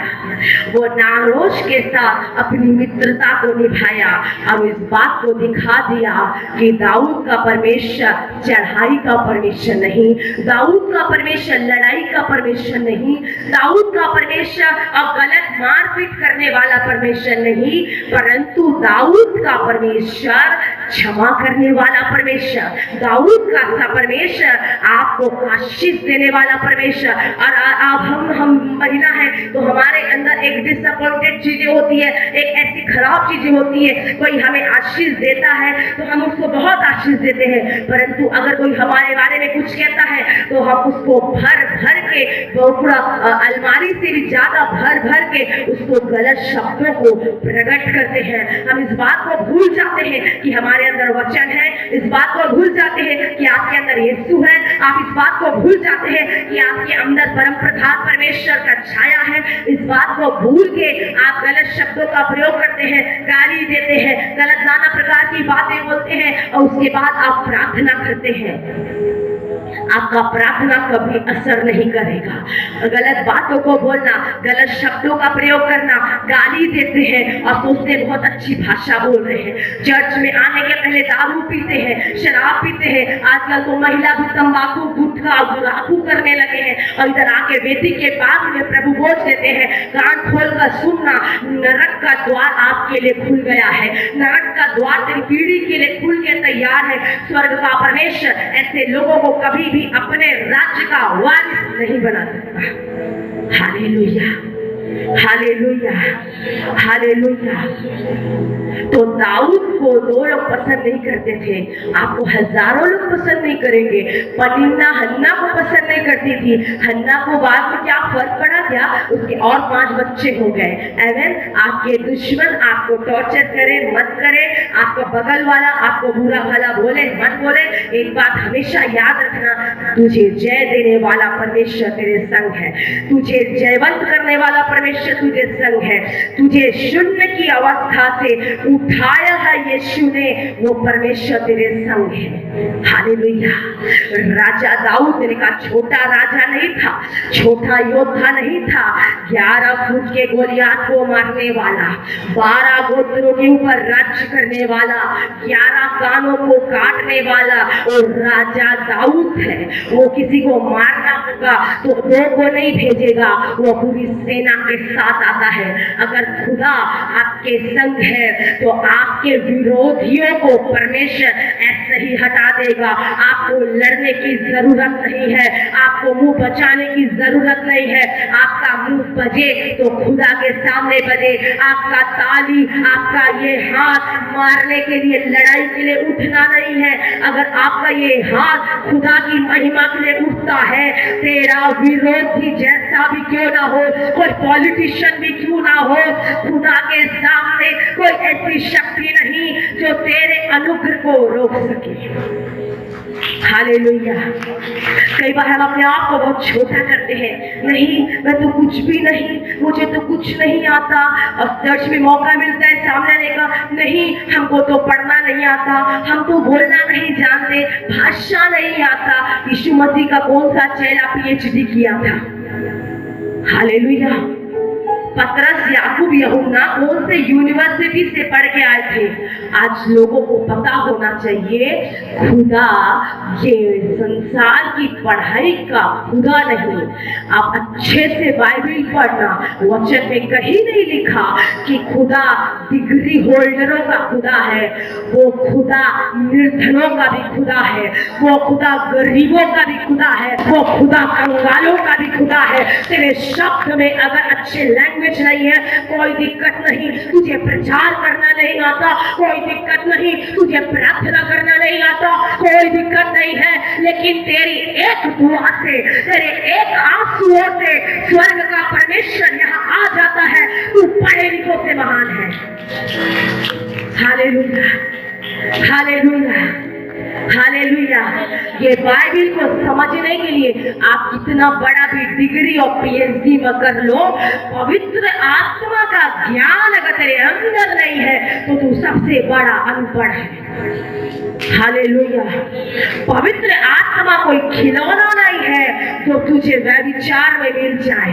वो नारोश के साथ अपनी मित्रता को निभाया और इस बात को दिखा दिया कि दाऊद का परमेश्वर चढ़ाई का परमेश्वर नहीं, दाऊद का परमेश्वर लड़ाई का परमेश्वर नहीं, दाऊद का परमेश्वर अब गलत मारपीट करने वाला परमेश्वर नहीं, परंतु दाऊद का परमेश्वर क्षमा करने वाला परमेश्वर, दाऊद का परमेश्वर आपको आशीष देने वाला परमेश्वर। और अब हम महिला हैं तो हमारे अंदर एक डिसअपॉइंटेड चीजें होती है, एक ऐसी खराब चीजें होती है। कोई हमें आशीष देता है तो हम उसको बहुत आशीष देते हैं, परंतु अगर कोई हमारे बारे में कुछ कहता है तो हम उसको भर भर के, पूरा अलमारी से भी ज्यादा भर भर के उसको गलत शब्दों को प्रकट करते हैं। हम इस बात को भूल जाते हैं कि हमारे अंदर वचन है, इस बात को भूल जाते हैं कि आपके अंदर यीशु है, आप इस बात को भूल जाते हैं कि आपके अंदर परम प्रधान परमेश्वर का छाया है। इस बात को भूल के आप गलत शब्दों का प्रयोग करते हैं, गाली देते हैं, गलत नाना प्रकार की बातें बोलते हैं और उसके बाद आप प्रार्थना करते हैं। आपका प्रार्थना कभी असर नहीं करेगा। गलत बातों को बोलना, गलत शब्दों का प्रयोग करना, गाली देते हैं और सोचते हैं बहुत अच्छी भाषा बोल रहे हैं। चर्च में आने के पहले दारू पीते हैं, शराब पीते हैं, आजकल तो महिला भी तंबाकू, गुटखा, गुलाबू करने लगे हैं और इधर आके वेदी के पास में प्रभु बोझ देते हैं। कान खोलकर सुनना, नरक का द्वार आपके लिए खुल गया है, नरक का द्वार तेरी पीढ़ी के लिए खुल के तैयार है। स्वर्ग का परमेश्वर ऐसे लोगों को कभी भी अपने राज्य का वारिस नहीं बना सकता। Hallelujah, hallelujah, hallelujah. तो दाऊद को 2 लोग पसंद नहीं करते थे, आपको हजारों लोग पसंद नहीं करेंगे। पनिन्ना हन्ना को पसंद नहीं करती थी। हन्ना को बाद में क्या फर्क पड़ा, क्या उसके और 5 बच्चे हो गए। एवन आपके दुश्मन आपको टॉर्चर करे मत करे, आपका बगल वाला आपको बुरा भला बोले मत बोले, एक बात हमेशा याद रखना, तुझे जय देने वाला परमेश्वर तेरे संग है, तुझे जयवंत करने वाला परमेश्वर तुझे संग है, तुझे शून्य की अवस्था से उठाया है यीशु ने, वो परमेश्वर तेरे संग है। हालेलुया। राजा दाऊद ने कहा छोटा राजा नहीं था, छोटा योद्धा नहीं था, 11 फुट के गोलियात को मारने वाला, 12 गोत्रों के ऊपर राज्य करने वाला, 11 कानों को काटने वाला और राजा दाऊद है। वो किसी को मारना होगा तो 2 को नहीं भेजेगा, वो पूरी सेना के साथ आता है। अगर खुदा आपके संग है तो आपके विरोधियों को परमेश्वर ऐसे ही हटा देगा। आपको लड़ने की जरूरत नहीं है, आपको मुंह बचाने की जरूरत नहीं है। आपका मुंह बजे तो खुदा के सामने बजे, आपका ताली, आपका ये हाथ मारने के लिए, लड़ाई के लिए उठना नहीं है। अगर आपका ये हाथ खुदा की महिमा के लिए उठता है, तेरा विरोधी जैसा भी क्यों ना हो, कोई पॉलिटिशियन भी क्यों ना हो, खुदा के सामने कोई ऐसी शक्ति नहीं जो तेरे अनुग्रह को रोक सके। हालेलुया। कई बार हम अपने आप को बहुत छोटा करते हैं, नहीं मैं तो कुछ भी नहीं, मुझे तो कुछ नहीं आता। और चर्च में मौका मिलता है सामने आने का, नहीं हमको तो पढ़ना नहीं आता, हम तो बोलना नहीं जानते, भाषा नहीं आता। यीशु मसीह का कौन सा चेला PhD किया था? हालेलुया। पतरस याकूब याकूब यूहन्ना कौन से यूनिवर्सिटी से पढ़ के आए थे? आज लोगों को पता होना चाहिए खुदा ये संसार की पढ़ाई का खुदा नहीं। आप अच्छे से बाइबल पढ़ना, वचन में कहीं नहीं लिखा कि खुदा डिग्री होल्डरों का खुदा है। वो खुदा निर्धनों का भी खुदा है, वो खुदा गरीबों का भी खुदा है, वो खुदा कंगालों का भी खुदा है। तेरे शब्द में अगर अच्छे लैंग्वेज नहीं है, कोई दिक्कत नहीं। तुझे प्रचार करना नहीं आता, कोई दिक्कत नहीं। तुझे प्रार्थना करना नहीं आता, कोई दिक्कत नहीं है। लेकिन तेरी एक दुआ से, तेरे एक आंसुओं से स्वर्ग का परमेश्वर यहाँ आ जाता है। तू पढ़े लिखों से महान है। Hallelujah, hallelujah, hallelujah. ये बाइबल को समझने के लिए आप कितना बड़ा भी डिग्री और पीएचडी में कर लो, पवित्र आत्मा का ज्ञान अगर तेरे अंदर नहीं है तो तू सबसे बड़ा अनपढ़ है। हालेलुया। पवित्र आत्मा कोई खिलौना नहीं है जो तुझे व्यभिचार में मिल जाए।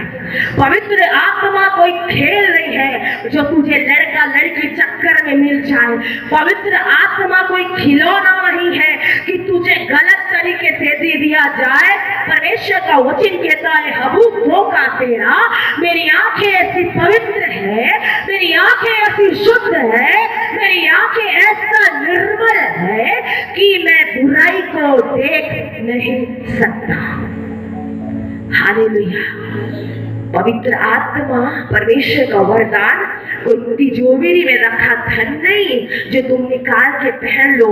पवित्र आत्मा कोई खेल नहीं है जो तुझे लड़का लड़की चक्कर में मिल जाए। पवित्र आत्मा कोई खिलौना नहीं है कि तुझे गलत तरीके से दे दिया जाए। परमेश्वर का वचन कहता है हबूक 2 का 13, मेरी आंखें ऐसी पवित्र है, मेरी आंखें ऐसी शुद्ध है, मेरी आंखें ऐसा निर्मल है कि मैं बुराई को देख नहीं सकता। हालेलुया। पवित्र आत्मा परमेश्वर का वरदान कोई तिजोरी में रखा धन नहीं जो तुम निकाल के पहन लो।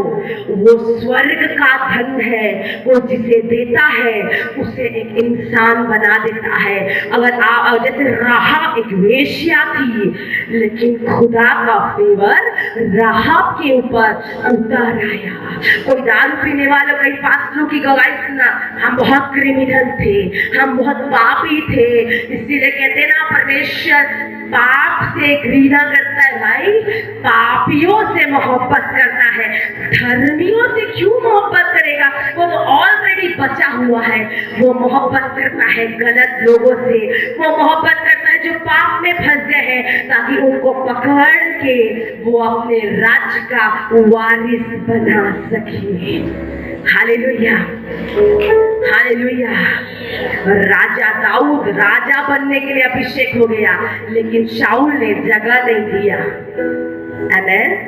वो स्वर्ग का धन है। वो जिसे देता है उसे एक इंसान बना देता है। अगर जैसे राहाब एक वेश्या थी, लेकिन खुदा का फेवर राहाब के ऊपर उतर आया। कोई दारू पीने वालों कई पास्टरों की गवाही सुना, हम बहुत क्रिमिनल थे, हम बहुत पापी थे। इसीलिए कहते ना परमेश्वर पाप से घृणा करता है। भाई पापियों से मोहब्बत करता है, धर्मियों से क्यों मोहब्बत करेगा? वो तो ऑलरेडी बचा हुआ है। वो मोहब्बत करता है गलत लोगों से, वो मोहब्बत करता है जो पाप में फंस गए हैं, ताकि उनको पकड़ के वो अपने राज्य का वारिस बना सके। Hallelujah, hallelujah. राजा दाऊद राजा बनने के लिए अभिषेक हो गया, लेकिन शाऊल ने जगह नहीं दिया। आमेन।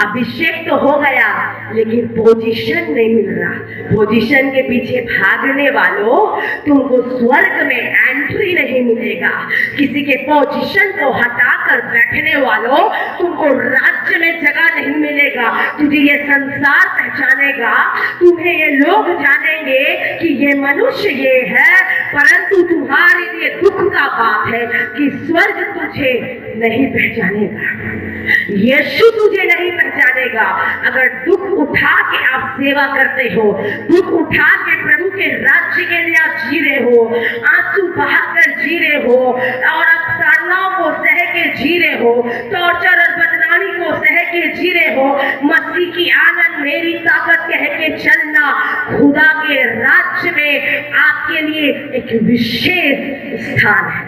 अभिषेक तो हो गया, लेकिन पोजीशन नहीं मिल रहा। पोजीशन के पीछे भागने वालों, तुमको स्वर्ग में एंट्री नहीं मिलेगा। किसी के पोजीशन को हटाकर बैठने वालों, तुमको राज्य में जगह नहीं मिलेगा। तुझे ये संसार पहचानेगा, तुम्हें ये लोग जानेंगे कि ये मनुष्य ये है, परंतु तुम्हारे लिए दुख का बात है कि स्वर्ग तुझे नहीं पहचानेगा, यीशु तुझे नहीं पहचानेगा। अगर दुख उठा के आप सेवा करते हो, दुख उठा के प्रभु के राज्य के लिए आप जी रहे हो, आंसू बहाकर जी रहे हो, और आप ताड़नाओं को सह के जी रहे हो, टॉर्चर और बदनामी को सह के जी रहे हो, मसीह की आनंद मेरी ताकत कह के चलना, खुदा के राज्य में आपके लिए एक विशेष स्थान है।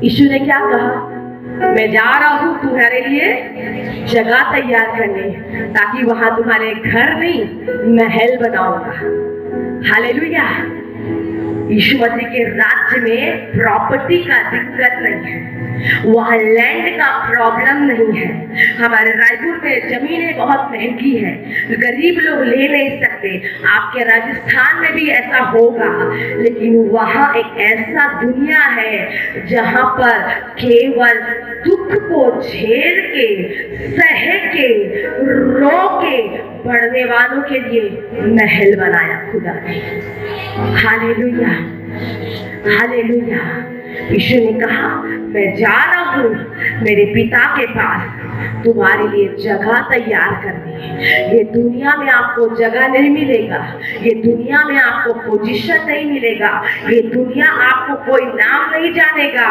यीशु ने क्या कहा? मैं जा रहा हूं तुम्हारे लिए जगह तैयार करने, ताकि वहां तुम्हारे घर नहीं महल बनाऊंगा। हालेलुया। यीशु मसीह के राज्य में प्रॉपर्टी का दिक्कत नहीं है, वहाँ लैंड का प्रॉब्लम नहीं है। हमारे रायपुर में जमीनें बहुत महंगी है, गरीब लोग ले नहीं सकते। आपके राजस्थान में भी ऐसा होगा, लेकिन वहाँ एक ऐसा दुनिया है जहाँ पर केवल दुख को झेल के, सह के, रो के बढ़ने वालों के लिए महल बनाया खुदा ने। Hallelujah, hallelujah. यीशु ने कहा मैं जा रहा हूँ मेरे पिता के पास तुम्हारे लिए जगह तैयार करनी है। ये दुनिया में आपको जगह नहीं मिलेगा, ये दुनिया में आपको पोजीशन नहीं मिलेगा, ये दुनिया आपको कोई नाम नहीं जानेगा।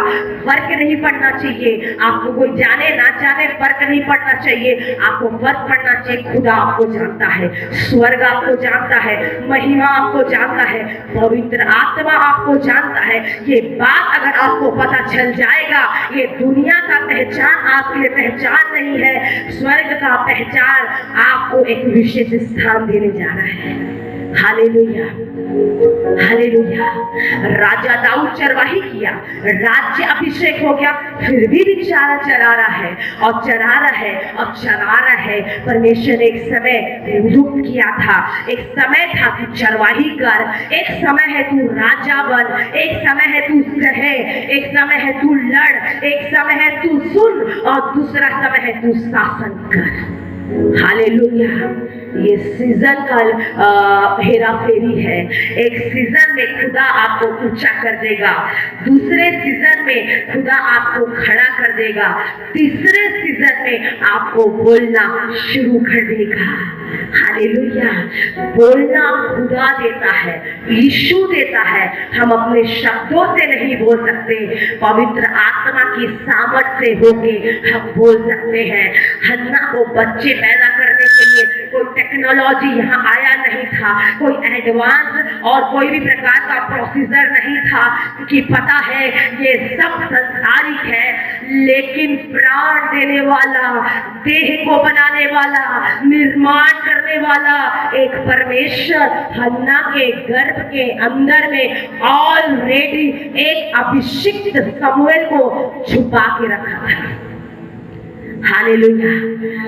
फर्क नहीं पड़ना चाहिए, आपको कोई जाने ना जाने फर्क नहीं पड़ना चाहिए। आपको फर्क पड़ना चाहिए, खुदा आपको जानता है, स्वर्ग आपको जानता है, महिमा आपको जानता है, पवित्र आत्मा आपको जानता है। ये बात अगर आपको पता चल जाए आएगा। ये दुनिया का पहचान आपके लिए पहचान नहीं है, स्वर्ग का पहचान आपको एक विशेष स्थान देने जा रहा है। Hallelujah, hallelujah. राजा दाऊद चरवाही किया, राज्य अभिषेक हो गया, फिर भी बेचारा चरा रहा है और चरा रहा है और चरा रहा है। परमेश्वर ने एक समय रुक किया था, एक समय था तू चरवाही कर, एक समय है तू राजा बन, एक समय है तू कहे, एक समय है तू लड़, एक समय है तू सुन और दूसरा समय है तू शासन कर। हालेलुया। ये सीजन का हेरा फेरी है। एक सीजन में खुदा आपको ऊंचा कर देगा, दूसरे सीजन में खुदा आपको खड़ा कर देगा, तीसरे सीजन में आपको बोलना शुरू कर देगा। हालेलुया। बोलना खुदा देता है, यीशु देता है। हम अपने शब्दों से नहीं बोल सकते, पवित्र आत्मा की सामर्थ से होके हम बोल सकते हैं। हन्ना को बच्चे पैदा करने के लिए कोई टेक्नोलॉजी यहाँ आया नहीं था, कोई एडवांस और कोई भी प्रकार का प्रोसीजर नहीं था, क्योंकि पता है ये सब संसारिक है, लेकिन प्राण देने वाला, देह को बनाने वाला, निर्माण करने वाला एक परमेश्वर हन्ना के गर्भ के अंदर में ऑलरेडी एक अभिषिक्त समूएल को छुपा के रखा था। हालेलुया।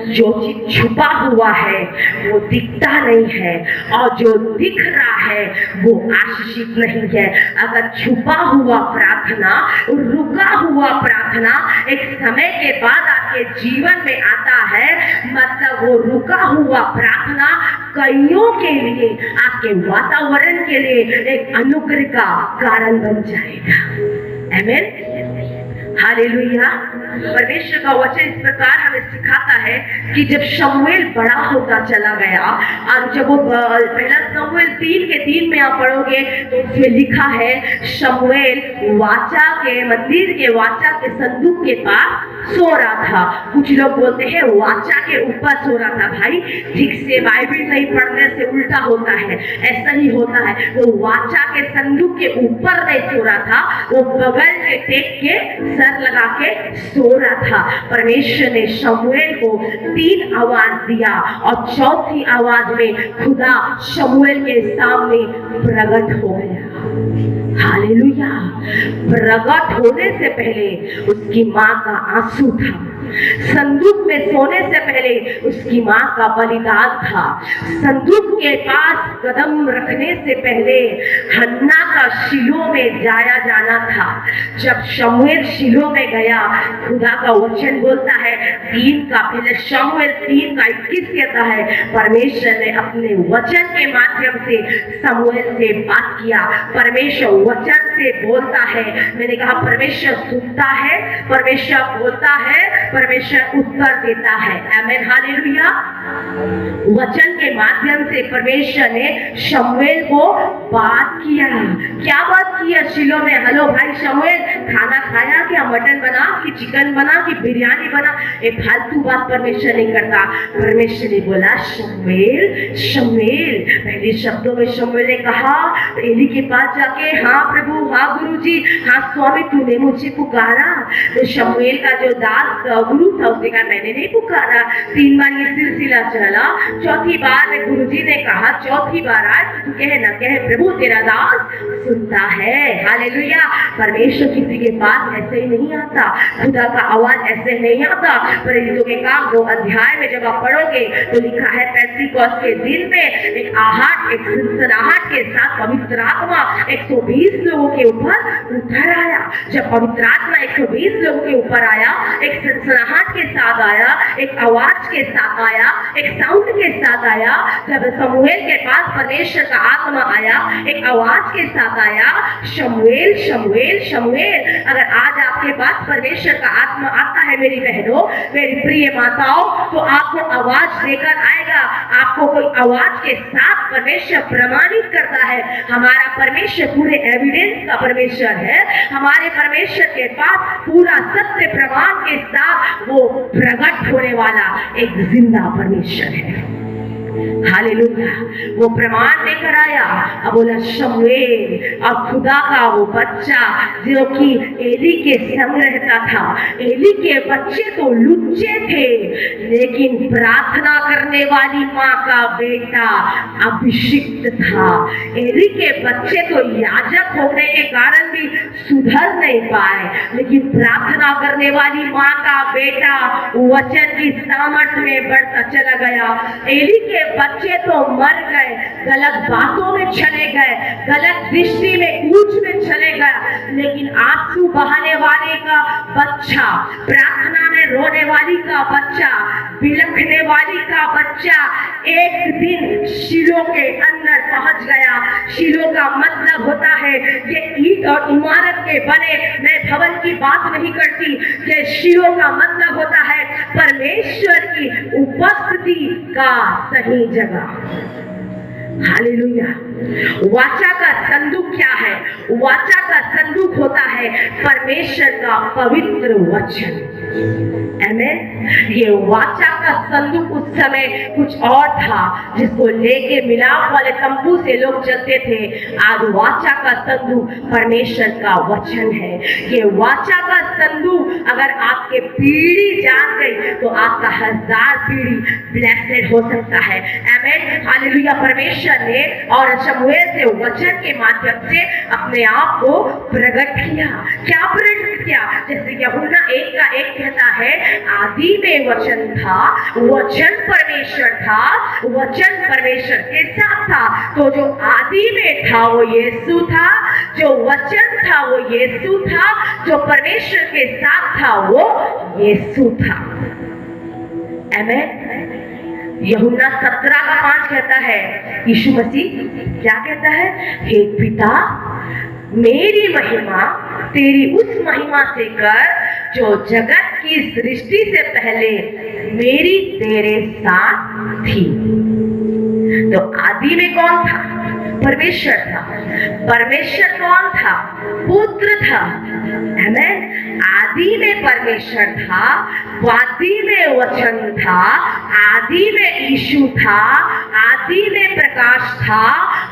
जो चीज छुपा हुआ है वो दिखता नहीं है, और जो दिख रहा है वो आशीषित नहीं है। अगर छुपा हुआ प्रार्थना, रुका हुआ प्रार्थना एक समय के बाद आपके जीवन में आता है, मतलब वो रुका हुआ प्रार्थना कईयों के लिए, आपके वातावरण के लिए एक अनुग्रह का कारण बन जाएगा। आमीन। हालेलुया। परमेश्वर का वचन इस प्रकार हमें सिखाता है कि जब शमूएल बड़ा होता चला गया, और जब वो पहला शमूएल 3:3 में आप पढ़ोगे तो उसमें लिखा है शमूएल वाचा के मंदिर के वाचा के संदूक के पास सो रहा था। कुछ लोग बोलते हैं वाचा के ऊपर सो रहा था। भाई ठीक से बाइबल नहीं पढ़ने से उल्टा होता है, ऐसा ही होता है। वो वाचा के संदूक के ऊपर नहीं सो रहा था, वो बगल में टेक के सर लगा के सो रहा था। परमेश्वर ने शमूएल को 3 आवाज दिया और चौथी आवाज में खुदा शमूएल के सामने प्रकट हो गया। हालेलुया। प्रकट होने से पहले उसकी माँ का आंसू था, संदूक में सोने से पहले उसकी माँ का बलिदान था, संदूक के पास कदम रखने से पहले हन्ना का शिलो में जाया जाना था। जब शमूएल शिलो में गया, खुदा का वचन बोलता है 3 का पहले शमूएल 3:21 कहता है परमेश्वर ने अपने वचन के माध्यम से शमूएल से बात किया। परमेश्वर वचन से बोलता है। मैंने कहा परमेश्वर सुनता है, परमेश्वर बोलता है, परमेश्वर उत्तर देता है। आमीन। हालेलुया। वचन के माध्यम से परमेश्वर ने शमूएल को बात किया। क्या बात किया शिलो में? हेलो भाई शमूएल, खाना खाया क्या? मटन बना कि चिकन बना कि बिरयानी बना? ये फालतू बात परमेश्वर नहीं करता। परमेश्वर ने बोला शमूएल, शमूएल। पहले शब्दों में शमूएल ने कहा एली के पास जाके, हाँ प्रभु, हाँ गुरुजी, हाँ स्वामी, तूने मुझे पुकारा। तो शमूएल का जो दास गुरु था उसने कहा मैंने नहीं पुकारा। 3 बार ये सिलसिला चला। चौथी बार में गुरुजी ने कहा, चौथी बार आज तू कहे ना कहे, प्रभु तेरा दास सुनता है। हालेलुया। परमेश्वर किसी के पास ऐसे ही नहीं आता, खुदा का आवाज ऐसे नहीं आता। प्रेरितों के काम 2 अध्याय में जब आप पढ़ोगे तो लिखा है पेंतीकोस्त के दिन में एक आहट, एक सनसनाहट के साथ पवित्र आत्मा 120 लोगों के ऊपर उतर आया। जब पवित्र आत्मा 120 लोगों के ऊपर आया, एक सनसनाहट के साथ आया, एक आवाज के साथ आया, एक साउंड के साथ आया। जब शमूएल के पास परमेश्वर का आत्मा आया, एक आवाज के साथ आया, शमूएल, शमूएल, शमूएल। अगर आज आपके पास परमेश्वर का आत्मा आता है मेरी बहनों, मेरी प्रिय माताओं, तो आपको आवाज देकर आएगा। आपको कोई आवाज के साथ परमेश्वर प्रमाणित करता है। हमारा परमेश्वर पूरे एविडेंस का परमेश्वर है। हमारे परमेश्वर के पास पूरा सत्य प्रमाण के साथ वो प्रकट होने वाला एक जिंदा परमेश्वर है। हालेलुया। वो प्रमाण लेकर आया, अब बोला शमूएल, अब खुदा का वो बच्चा जो कि एली के संग रहता था। एली के बच्चे तो लुच्चे थे, लेकिन प्रार्थना करने वाली माँ का बेटा अभिषिक्त था। एली के बच्चे तो याजक होने के कारण भी सुधर नहीं पाए, लेकिन प्रार्थना करने वाली माँ का बेटा वचन की सामर्थ में बढ़ता चला गया। एली के बच्चे तो मर गए, गलत बातों में चले गए, गलत दृष्टि में कूच में चले गए, लेकिन आंसू बहाने वाले का बच्चा, प्रार्थना में रोने वाली का बच्चा, बिलखने वाली का बच्चा एक दिन शीलो के अंदर पहुंच गया। शीलो का मतलब होता है ये ईंट और इमारत के बने, मैं भवन की बात नहीं करती। ये शीलो का मतलब होता है परमेश्वर की उपस्थिति का सही जगह। हालेलुया। वाचा का संदूक क्या है? वाचा का संदूक होता है परमेश्वर का पवित्र वचन। आमीन। ये वाचा का संदूक उस समय कुछ और था, जिसको लेके मिलाप वाले तंबू से लोग चलते थे। आज वाचा का संदूक परमेश्वर का वचन है। ये वाचा का संदूक अगर आपके पीढ़ी जान गई तो आपका 1000 पीढ़ी ब्लेस्ड हो सकता है। आमीन। हालेलुया। परमेश्वर ने और शमूएल से वचन के माध्यम से अपने आप को प्रकट किया। क्या प्रकट किया? जैसे यूहन्ना 1:1 कहता है, आदि में वचन था, वचन परमेश्वर था, वचन परमेश्वर के साथ था। तो जो आदि में था वो यीशु था, जो वचन था वो यीशु था, जो परमेश्वर के साथ था वो यीशु था। आमीन। यूहन्ना 17:5 कहता है, यीशु मसीह क्या कहता है? हे पिता, मेरी महिमा तेरी उस महिमा से कर जो जगत की सृष्टि से पहले मेरी तेरे साथ थी। तो आदि में कौन था? परमेश्वर था। परमेश्वर कौन था? पुत्र था। आमीन। आदि में परमेश्वर था, आदि में वचन था, आदि में यीशु था, आदि में प्रकाश था,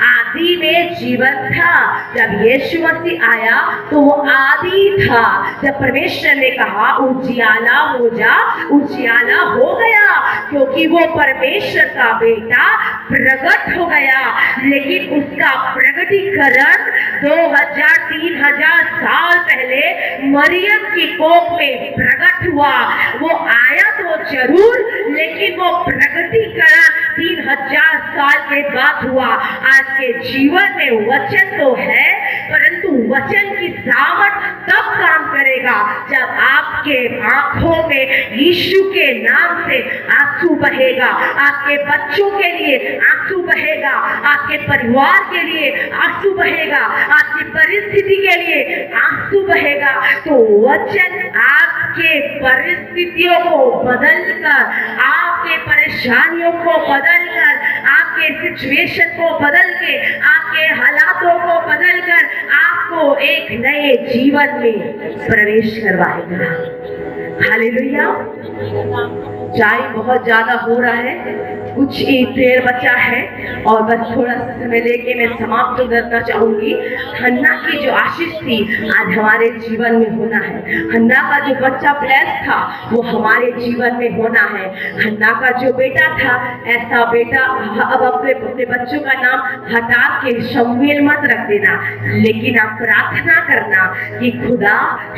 आदि में जीवन था। जब यीशु मसीह आया तो वो आदि था। जब परमेश्वर ने कहा उजियाला हो जा, उजियाला हो गया, क्योंकि वो परमेश्वर का बेटा प्रकट हो गया। लेकिन उसका प्रकटीकरण 2000-3000 साल पहले मरियम की कोख में प्रकट हुआ। वो आया तो जरूर, लेकिन वो प्रकटीकरण 3000 साल के बाद हुआ। आज के जीवन में वचन तो है, परंतु वचन की सामर्थ तब काम करेगा जब आपके आंखों में यीशु के नाम से आंसू बहेगा। आपके बच्चों के लिए आंसू बहेगा, आपके परिवार के लिए आंसू बहेगा, आपकी परिस्थिति के लिए आंसू बहेगा। तो वचन आपके परिस्थितियों को बदलकर, आपके परेशानियों को बदलकर, आपके सिचुएशन को बदल के, आपके हालातों को बदलकर आपको एक नए जीवन में प्रवेश करवाएगा। हालेलुया। चाय बहुत ज्यादा हो रहा है, कुछ ही देर बचा है और बस थोड़ा सा समय लेके मैं समाप्त करना चाहूंगी। हन्ना की जो आशीष थी आज हमारे जीवन में होना है। हन्ना का जो बच्चा ब्लेस था वो हमारे जीवन में होना है। हन्ना का जो बेटा था, ऐसा बेटा अब अपने बच्चों का नाम हटा के शमूएल मत रख देना, लेकिन आप प्रार्थना करना कि खुदा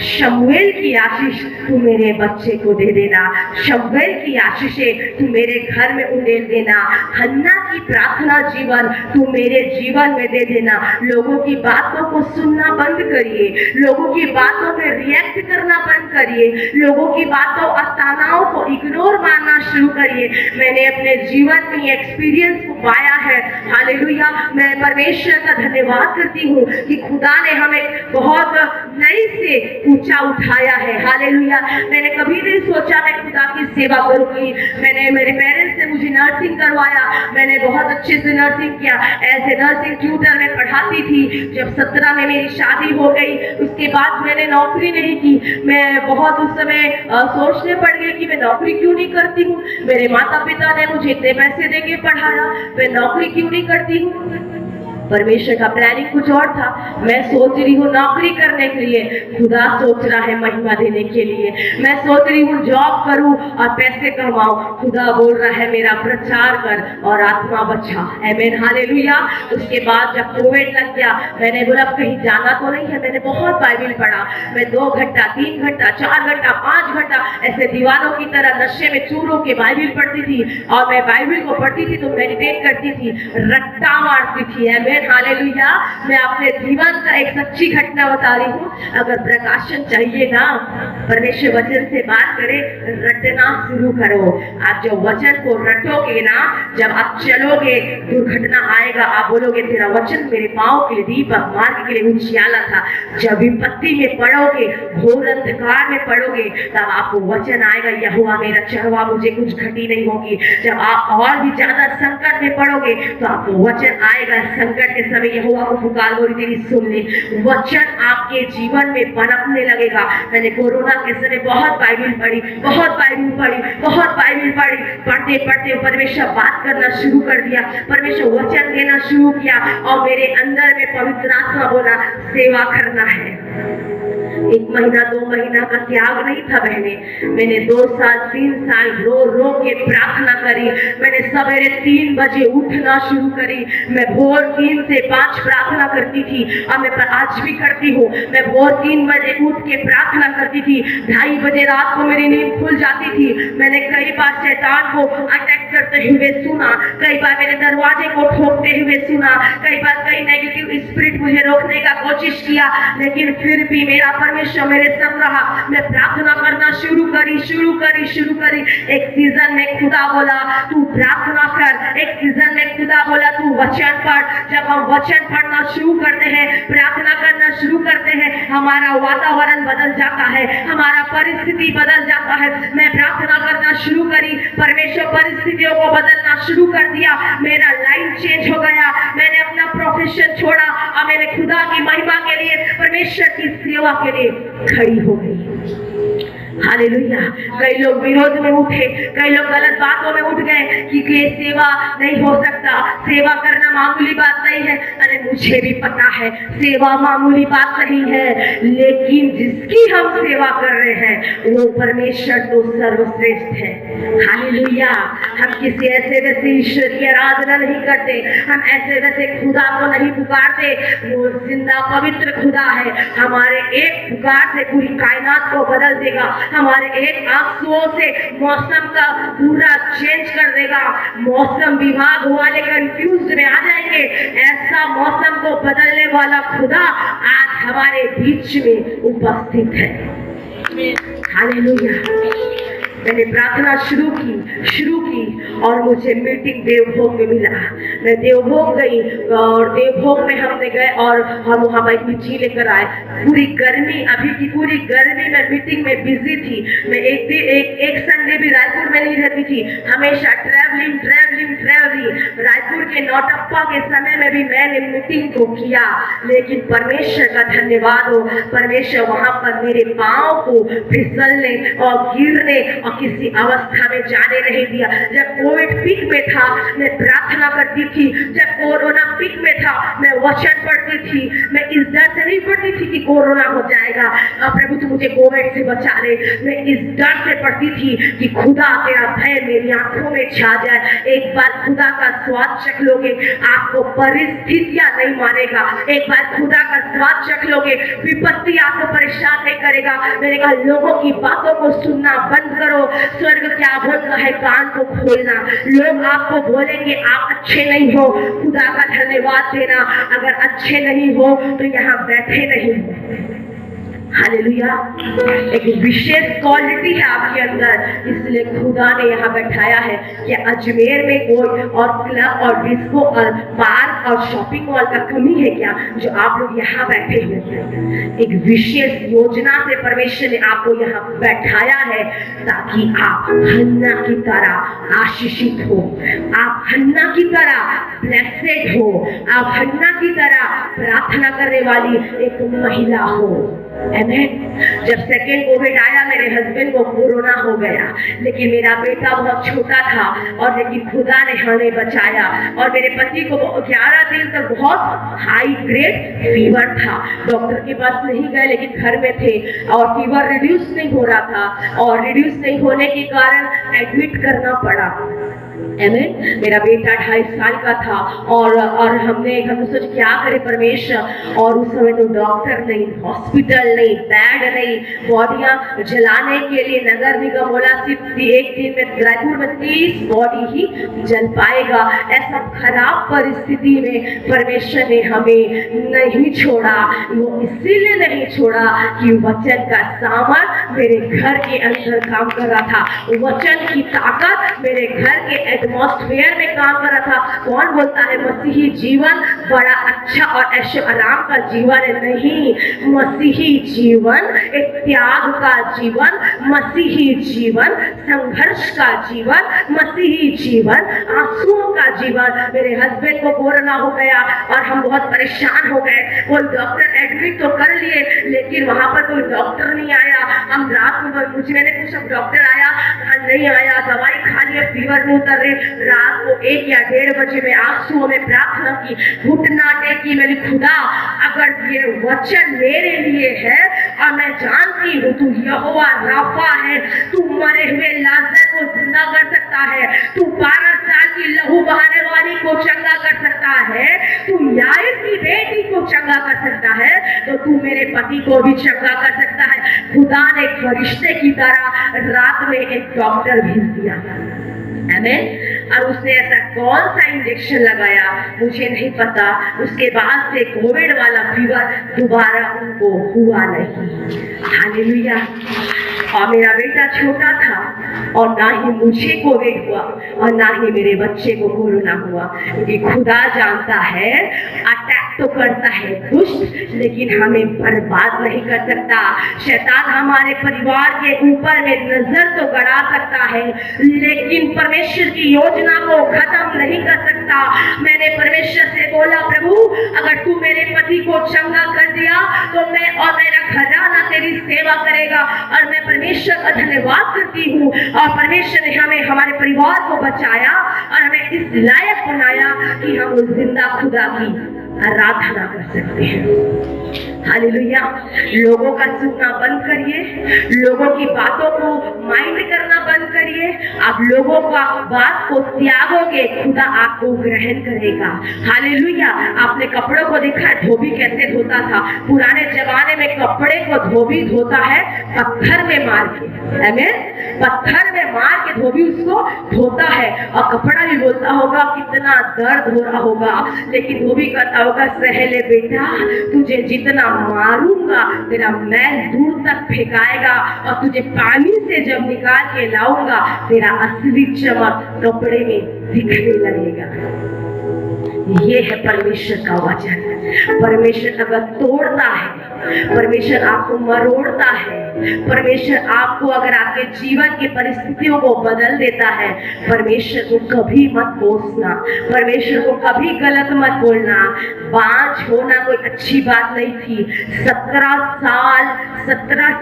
शमूएल की आशीष तू मेरे बच्चे को दे देना, शमूएल की आशीषें तू मेरे घर में उंडेल देना, हन्ना की प्रार्थना जीवन तू मेरे जीवन में दे देना। लोगों की बातों को सुनना बंद करिए, लोगों की बातों पे रिएक्ट करना बंद करिए, लोगों की बातों और तानाओं को इग्नोर मारना शुरू करिए। मैंने अपने जीवन में एक्सपीरियंस को पाया है। हालेलुया। मैं परमेश्वर का धन्यवाद करती हूँ कि खुदा ने हमें बहुत नई से ऊंचा उठाया है। हालेलुया। मैंने कभी नहीं सोचा मैं खुदा की सेवा करूंगी। मैंने मेरे पेरेंट्स ने मुझे नर्सिंग करवाया, मैंने बहुत अच्छे से नर्सिंग किया, ऐसे नर्सिंग ट्यूटर में पढ़ाती थी। जब 17 में मेरी शादी हो गई, उसके बाद मैंने नौकरी नहीं की। मैं बहुत उस समय सोचने पड़ गई कि मैं नौकरी क्यों नहीं करती हूँ। मेरे माता पिता ने मुझे इतने पैसे देके पढ़ाया, मैं नौकरी क्यों नहीं करती हूँ। परमेश्वर का प्लानिंग कुछ और था। मैं सोच रही हूँ नौकरी करने के लिए, खुदा सोच रहा है महिमा देने के लिए। मैं सोच रही हूँ जॉब करूँ और पैसे कमाऊं, खुदा बोल रहा है मेरा प्रचार कर और आत्मा बचा। आमीन। हालेलुया। उसके बाद जब कोविड लग गया, मैंने बोला कहीं जाना तो नहीं है। मैंने बहुत बाइबल पढ़ा। मैं 2 घंटा 3 घंटा 4 घंटा 5 घंटा ऐसे दीवानों की तरह नशे में चूर होके बाइबल पढ़ती थी। और मैं बाइबल को पढ़ती थी तो मेडिटेट करती थी, रट्टा मारती थी। आमीन। हालेलुया। मैं अपने जीवन का एक सच्ची घटना बता रही हूँ। अगर प्रकाशन चाहिए ना, परमेश्वर वचन से बात करे, रटना शुरू करो। आप जो वचन को रटोगे ना, जब आप चलोगे दुर्घटना आएगा, आप बोलोगे तेरा वचन मेरे पांव के लिए दीपक, मार्ग के लिए उजियाला था। जब विपत्ति में पड़ोगे, घोर अंधकार में पड़ोगे, तब आपको वचन आएगा, यहोवा मेरा चरवा, मुझे कुछ घटी नहीं होगी। जब आप और भी ज्यादा संकट में पड़ोगे तो आपको वचन आएगा, संकट के समय यहोवा को पुकार बोली तेरी सुन ले। वचन आपके जीवन में पनपने लगेगा। मैंने कोरोना के समय बहुत बाइबल पढ़ी, बहुत बाइबल पढ़ी, बहुत बाइबल पढ़ी। पढ़ते पढ़ते परमेश्वर बात करना शुरू कर दिया, परमेश्वर वचन देना शुरू किया और मेरे अंदर में पवित्र आत्मा बोला सेवा करना है। 1 महीना 2 महीना का त्याग नहीं था बहने। मैंने 2 साल 3 साल रो रो के प्रार्थना करी। मैंने सवेरे 3 बजे उठना शुरू करी। मैं भोर 3 से 5 प्रार्थना करती थी और मैं आज भी करती हूँ। मैं भोर 3 बजे उठ के प्रार्थना करती थी। 2:30 बजे रात को मेरी नींद खुल जाती थी। मैंने कई बार शैतान को अटैक करते हुए सुना, कई बार मेरे दरवाजे को ठोकते हुए सुना, कई बार कई नेगेटिव स्पिरिट मुझे रोकने का कोशिश किया, लेकिन फिर भी मेरा परमेश्वर मेरे संग रहा। मैं प्रार्थना करना शुरू करी। एक सीजन में खुदा बोला तू प्रार्थना कर, एक सीजन में खुदा बोला तू वचन पढ़। जब हम वचन पढ़ना शुरू करते हैं, प्रार्थना करना शुरू करते हैं, हमारा वातावरण बदल जाता है, हमारा परिस्थिति बदल जाता है। मैं प्रार्थना करना शुरू करी, परमेश्वर परिस्थितियों को बदलना शुरू कर दिया। मेरा लाइफ चेंज हो गया। मैंने अपना प्रोफेशन छोड़ा और मैंने खुदा की महिमा के लिए, परमेश्वर की सेवा के लिए खड़ी हो गई। हालेलुया। कई लोग विरोध में उठे, कई लोग गलत बातों में उठ गए कि ये सेवा नहीं हो सकता, सेवा करना मामूली बात नहीं है। अरे मुझे भी पता है सेवा मामूली बात नहीं है, लेकिन जिसकी हम सेवा कर रहे हैं वो परमेश्वर तो सर्वश्रेष्ठ है। हालेलुया। हम किसी ऐसे वैसे ईश्वर की आराधना नहीं करते, हम ऐसे वैसे खुदा को नहीं पुकारते। वो जिंदा पवित्र खुदा है। हमारे एक पुकार से पूरी कायनात को बदल देगा। हमारे एक आंसुओं से मौसम का पूरा चेंज कर देगा। मौसम विभाग वाले कंफ्यूज में आ जाएंगे। ऐसा मौसम को बदलने वाला खुदा आज हमारे बीच में उपस्थित है। हालेलुया। मैंने प्रार्थना शुरू की और मुझे मीटिंग देवभोग में मिला। मैं देवभोग गई और देवभोग में हमने गए और हम वहाँ बाइक में ची लेकर आए। पूरी गर्मी, अभी की पूरी गर्मी में मीटिंग में बिजी थी। मैं एक संडे भी रायपुर में नहीं रहती थी, हमेशा ट्रैवलिंग। रायपुर के नौटप्पा के समय में भी मैंने मीटिंग को किया, लेकिन परमेश्वर का धन्यवाद हो, परमेश्वर वहाँ पर मेरे पाँव को फिसलने और गिरने और किसी अवस्था में जाने नहीं दिया। जब कोविड पीक में था मैं प्रार्थना करती थी, जब कोरोना पीक में था मैं वचन पढ़ती थी। मैं इस डर से नहीं पढ़ती थी कि कोरोना हो जाएगा, प्रभु तू मुझे कोविड से बचा ले। मैं इस डर से पढ़ती थी कि खुदा तेरा भय मेरी आंखों में छा जाए। एक बार खुदा का स्वाद चख लोगे, आपको परिस्थितियां नहीं मारेगा। एक बार खुदा का स्वाद चख लोगे, विपत्ति आपको परेशान नहीं करेगा। मैंने कहा लोगों की बातों को सुनना बंद करो। स्वर्ग क्या बोल रहा है, कान को खोलना। लोग आपको बोलेंगे आप अच्छे नहीं हो, खुदा का धन्यवाद देना। अगर अच्छे नहीं हो तो यहाँ बैठे नहीं हो। हालेलुया। एक विशेष क्वालिटी है आपके अंदर, इसलिए खुदा ने यहाँ बैठाया है कि अजमेर में कोई और क्लब और डिस्को और पार्क और शॉपिंग मॉल का कमी है क्या जो आप लोग यहाँ बैठे हुए हैं। एक विशेष योजना से परमेश्वर ने आपको यहाँ बैठाया है ताकि आप हन्ना की तरह आशीषित हो, आप हन्ना की तरह ब्लेसेड हो, आप हन्ना की तरह प्रार्थना करने वाली एक महिला हो। आमेन। जब सेकेंड कोविड आया मेरे हस्बैंड को कोरोना हो गया, लेकिन मेरा बेटा बहुत छोटा था और लेकिन खुदा ने हमें बचाया और मेरे पति को 11 दिन तक बहुत हाई ग्रेड फीवर था। डॉक्टर के पास नहीं गए लेकिन घर में थे और फीवर रिड्यूस नहीं हो रहा था और रिड्यूस नहीं होने के कारण एडमिट करना पड़ा। आमेन। मेरा बेटा 2.5 साल का था और हमने सोचा क्या करे परमेश्वर, और उस समय तो डॉक्टर नहीं, हॉस्पिटल नहीं, बेड नहीं, बॉडियां जलाने के लिए नगर निगम बोला सिर्फ एक दिन में रायपुर में 30 बॉडी ही जल पाएगा। ऐसा खराब परिस्थिति में परमेश्वर ने हमें नहीं छोड़ा। वो इसीलिए नहीं छोड़ा कि वचन का सामर्थ मेरे घर के अंदर काम कर रहा था, वचन की ताकत मेरे घर के एटमॉस्फेयर में काम कर रहा था। कौन बोलता है मसीही जीवन बड़ा अच्छा और ऐशो आराम का जीवन है? नहीं, मसीही जीवन एक त्याग का जीवन, मसीही जीवन संघर्ष का जीवन, मसीही जीवन आंसुओं का जीवन। मेरे हस्बैंड को कोरोना हो गया और हम बहुत परेशान हो गए। कोई डॉक्टर एडमिट तो कर लिए लेकिन वहां पर कोई डॉक्टर नहीं आया। हम रात में मैंने पूछा डॉक्टर आया? नहीं आया। दवाई खा लिए, फीवर नहीं उतर रही। रात को 1 या 1:30 बजे में आंसुओं में प्रार्थना की, घुटना टेकी, मेरी खुदा अगर ये वचन मेरे लिए है और मैं जानती हूँ तू यहोवा राफा है, तू मरे हुए लाजर को जिंदा कर सकता है, तू 12 साल की लहू बहाने वाली को चंगा कर सकता है, तू याईर की बेटी को चंगा कर सकता है, तो तू मेरे पति को भी चंगा कर सकता है। खुदा ने एक फरिश्ते की तरह रात में एक डॉक्टर भेज दिया। आमीन। और उसने ऐसा कौन सा इंजेक्शन लगाया मुझे नहीं पता। उसके बाद से कोविड वाला फीवर दोबारा उनको हुआ नहीं। हालेलुया। और मेरा बेटा छोटा था और ना ही मुझे कोविड हुआ और ना ही मेरे बच्चे को कोरोना हुआ, क्योंकि खुदा जानता है अटैक तो करता है दुष्ट, लेकिन हमें बर्बाद नहीं कर सकता। शैतान हमारे परिवार के ऊपर में नजर तो गड़ा सकता है लेकिन परमेश्वर की योजना को खत्म नहीं कर सकता। मैंने परमेश्वर से बोला प्रभु अगर तू मेरे पति को चंगा कर दिया तो मैं और मेरा घराना तेरी सेवा करेगा। और मैं परमेश्वर का धन्यवाद करती हूँ और परमेश्वर ने हमें हमारे परिवार को बचाया और हमें इस लायक बनाया कि हम उस जिंदा खुदा की आराधना कर सकते हैं। हालेलुया। लोगों का सुनना बंद करिए, लोगों की बातों को माइंड करना बंद करिए। आप लोगों का बात को त्यागोगे, खुदा आपको ग्रहण करेगा। हालेलुया। आपने कपड़ों को देखा है धोबी कैसे धोता था? पुराने जमाने में कपड़े को धोबी धोता है पत्थर में मार के। आमीन। पत्थर में मार के धोबी उसको धोता है और कपड़ा भी बोलता होगा कितना दर्द हो रहा होगा, लेकिन धोबी कहता होगा सहले बेटा तुझे जितना मारूंगा तेरा मैल दूर तक फेंकाएगा और तुझे पानी से जब निकाल के लाऊंगा तेरा असली चमक कपड़े में दिखने लगेगा। ये है परमेश्वर का वचन। परमेश्वर अगर तोड़ता है, परमेश्वर आपको मरोड़ता है, परमेश्वर आपको अगर आपके जीवन की परिस्थितियों को बदल देता है, परमेश्वर को कभी मत कोसना, परमेश्वर को कभी गलत मत बोलना। बांझ होना कोई अच्छी बात नहीं थी। 17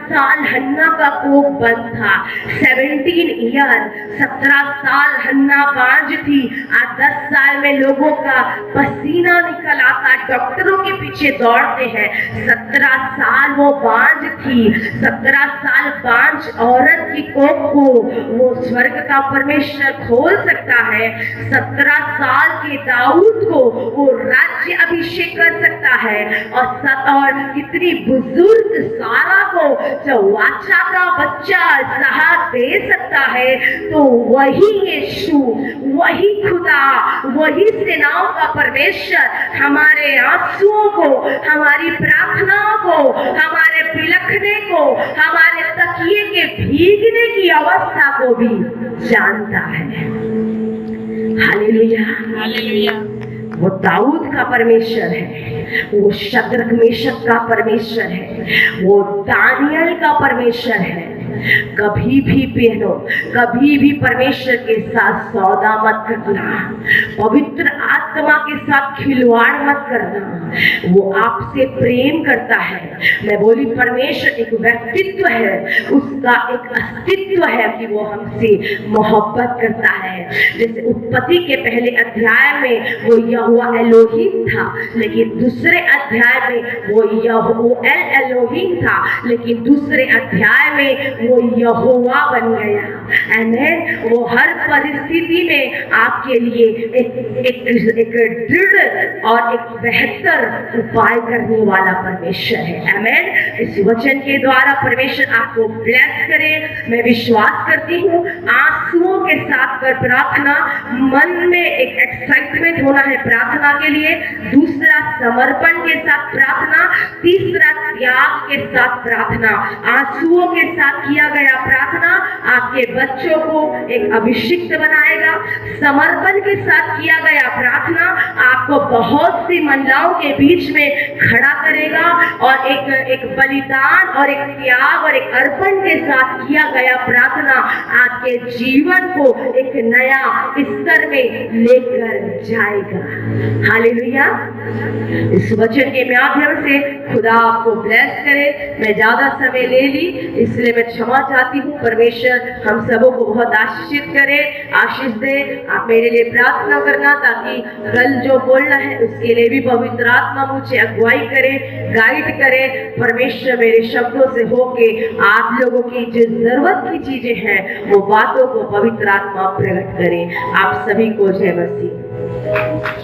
साल हन्ना का कोख बंद था। 17 ईयर 17 साल हन्ना बांझ थी। आज 10 साल में लोगों का पसीना निकल आता, डॉक्टरों के पीछे दौड़ते हैं। 17 साल वो बांझ थी। 17 साल बांझ औरत की कोख को वो स्वर्ग का परमेश्वर खोल सकता है। 17 साल के दाऊद को वो राज्य अभिषेक कर सकता है और कितनी बुजुर्ग सारा को जो वाचा का बच्चा साहब दे सकता है। तो वही यीशु, वही खुदा, वही सेनाओं का परमेश्वर हमारे आंसुओं को, हमारी प्रार्थनाओं को, हमारे बिलखने को, हमारे तकिए के भीगने की अवस्था को भी जानता है। Hallelujah, hallelujah. वो दाऊद का परमेश्वर है, वो शद्रक मेशक का परमेश्वर है, वो दानियल का परमेश्वर है। कभी भी बहनों, कभी भी परमेश्वर के साथ सौदा मत करना, पवित्र आत्मा के साथ खिलवाड़ मत करना। वो आपसे प्रेम करता है। मैं बोली परमेश्वर एक व्यक्तित्व है, उसका एक अस्तित्व है कि वो हमसे मोहब्बत करता है। जैसे उत्पत्ति के पहले अध्याय में वो यहोवा एलोहीम था, लेकिन दूसरे अध्याय में वो यहोएल एलोहीम था, लेकिन दूसरे अध्याय में वो यहोवा बन गया। आमीन। वो हर परिस्थिति में आपके लिए एक दृढ़ और एक बेहतर उपाय करने वाला परमेश्वर है। आमीन। इस वचन के द्वारा परमेश्वर आपको ब्लेस करे। मैं विश्वास करती हूँ आंसुओं के साथ कर प्रार्थना, मन में एक एक्साइटमेंट होना है प्रार्थना के लिए, दूसरा समर्पण के साथ प्रार्थना, तीसरा त्याग के साथ प्रार्थना। आंसुओं के साथ किया गया प्रार्थना आपके बच्चों को एक अभिषिक्त बनाएगा। समर्पण के साथ किया गया प्रार्थना आपको बहुत सी महिलाओं के बीच में खड़ा करेगा, और एक बलिदान और एक त्याग और एक अर्पण के साथ किया गया प्रार्थना आपके जीवन को एक नया स्तर में लेकर जाएगा। हालेलुया। इस वचन के माध्यम से खुदा आपको ब्लेस करे। मैं ज्यादा समय ले ली इसलिए मैं क्षमा चाहती हूँ। परमेश्वर हम सबों को बहुत आशीषित करे, आशीष दे। आप मेरे लिए प्रार्थना करना ताकि कल जो बोलना है उसके लिए भी पवित्र आत्मा मुझे अगुवाई करे, गाइड करे। परमेश्वर मेरे शब्दों से होके आप लोगों की जो जरूरत की चीजें हैं वो बातों को पवित्र आत्मा प्रकट करे। आप सभी को जय मसीह।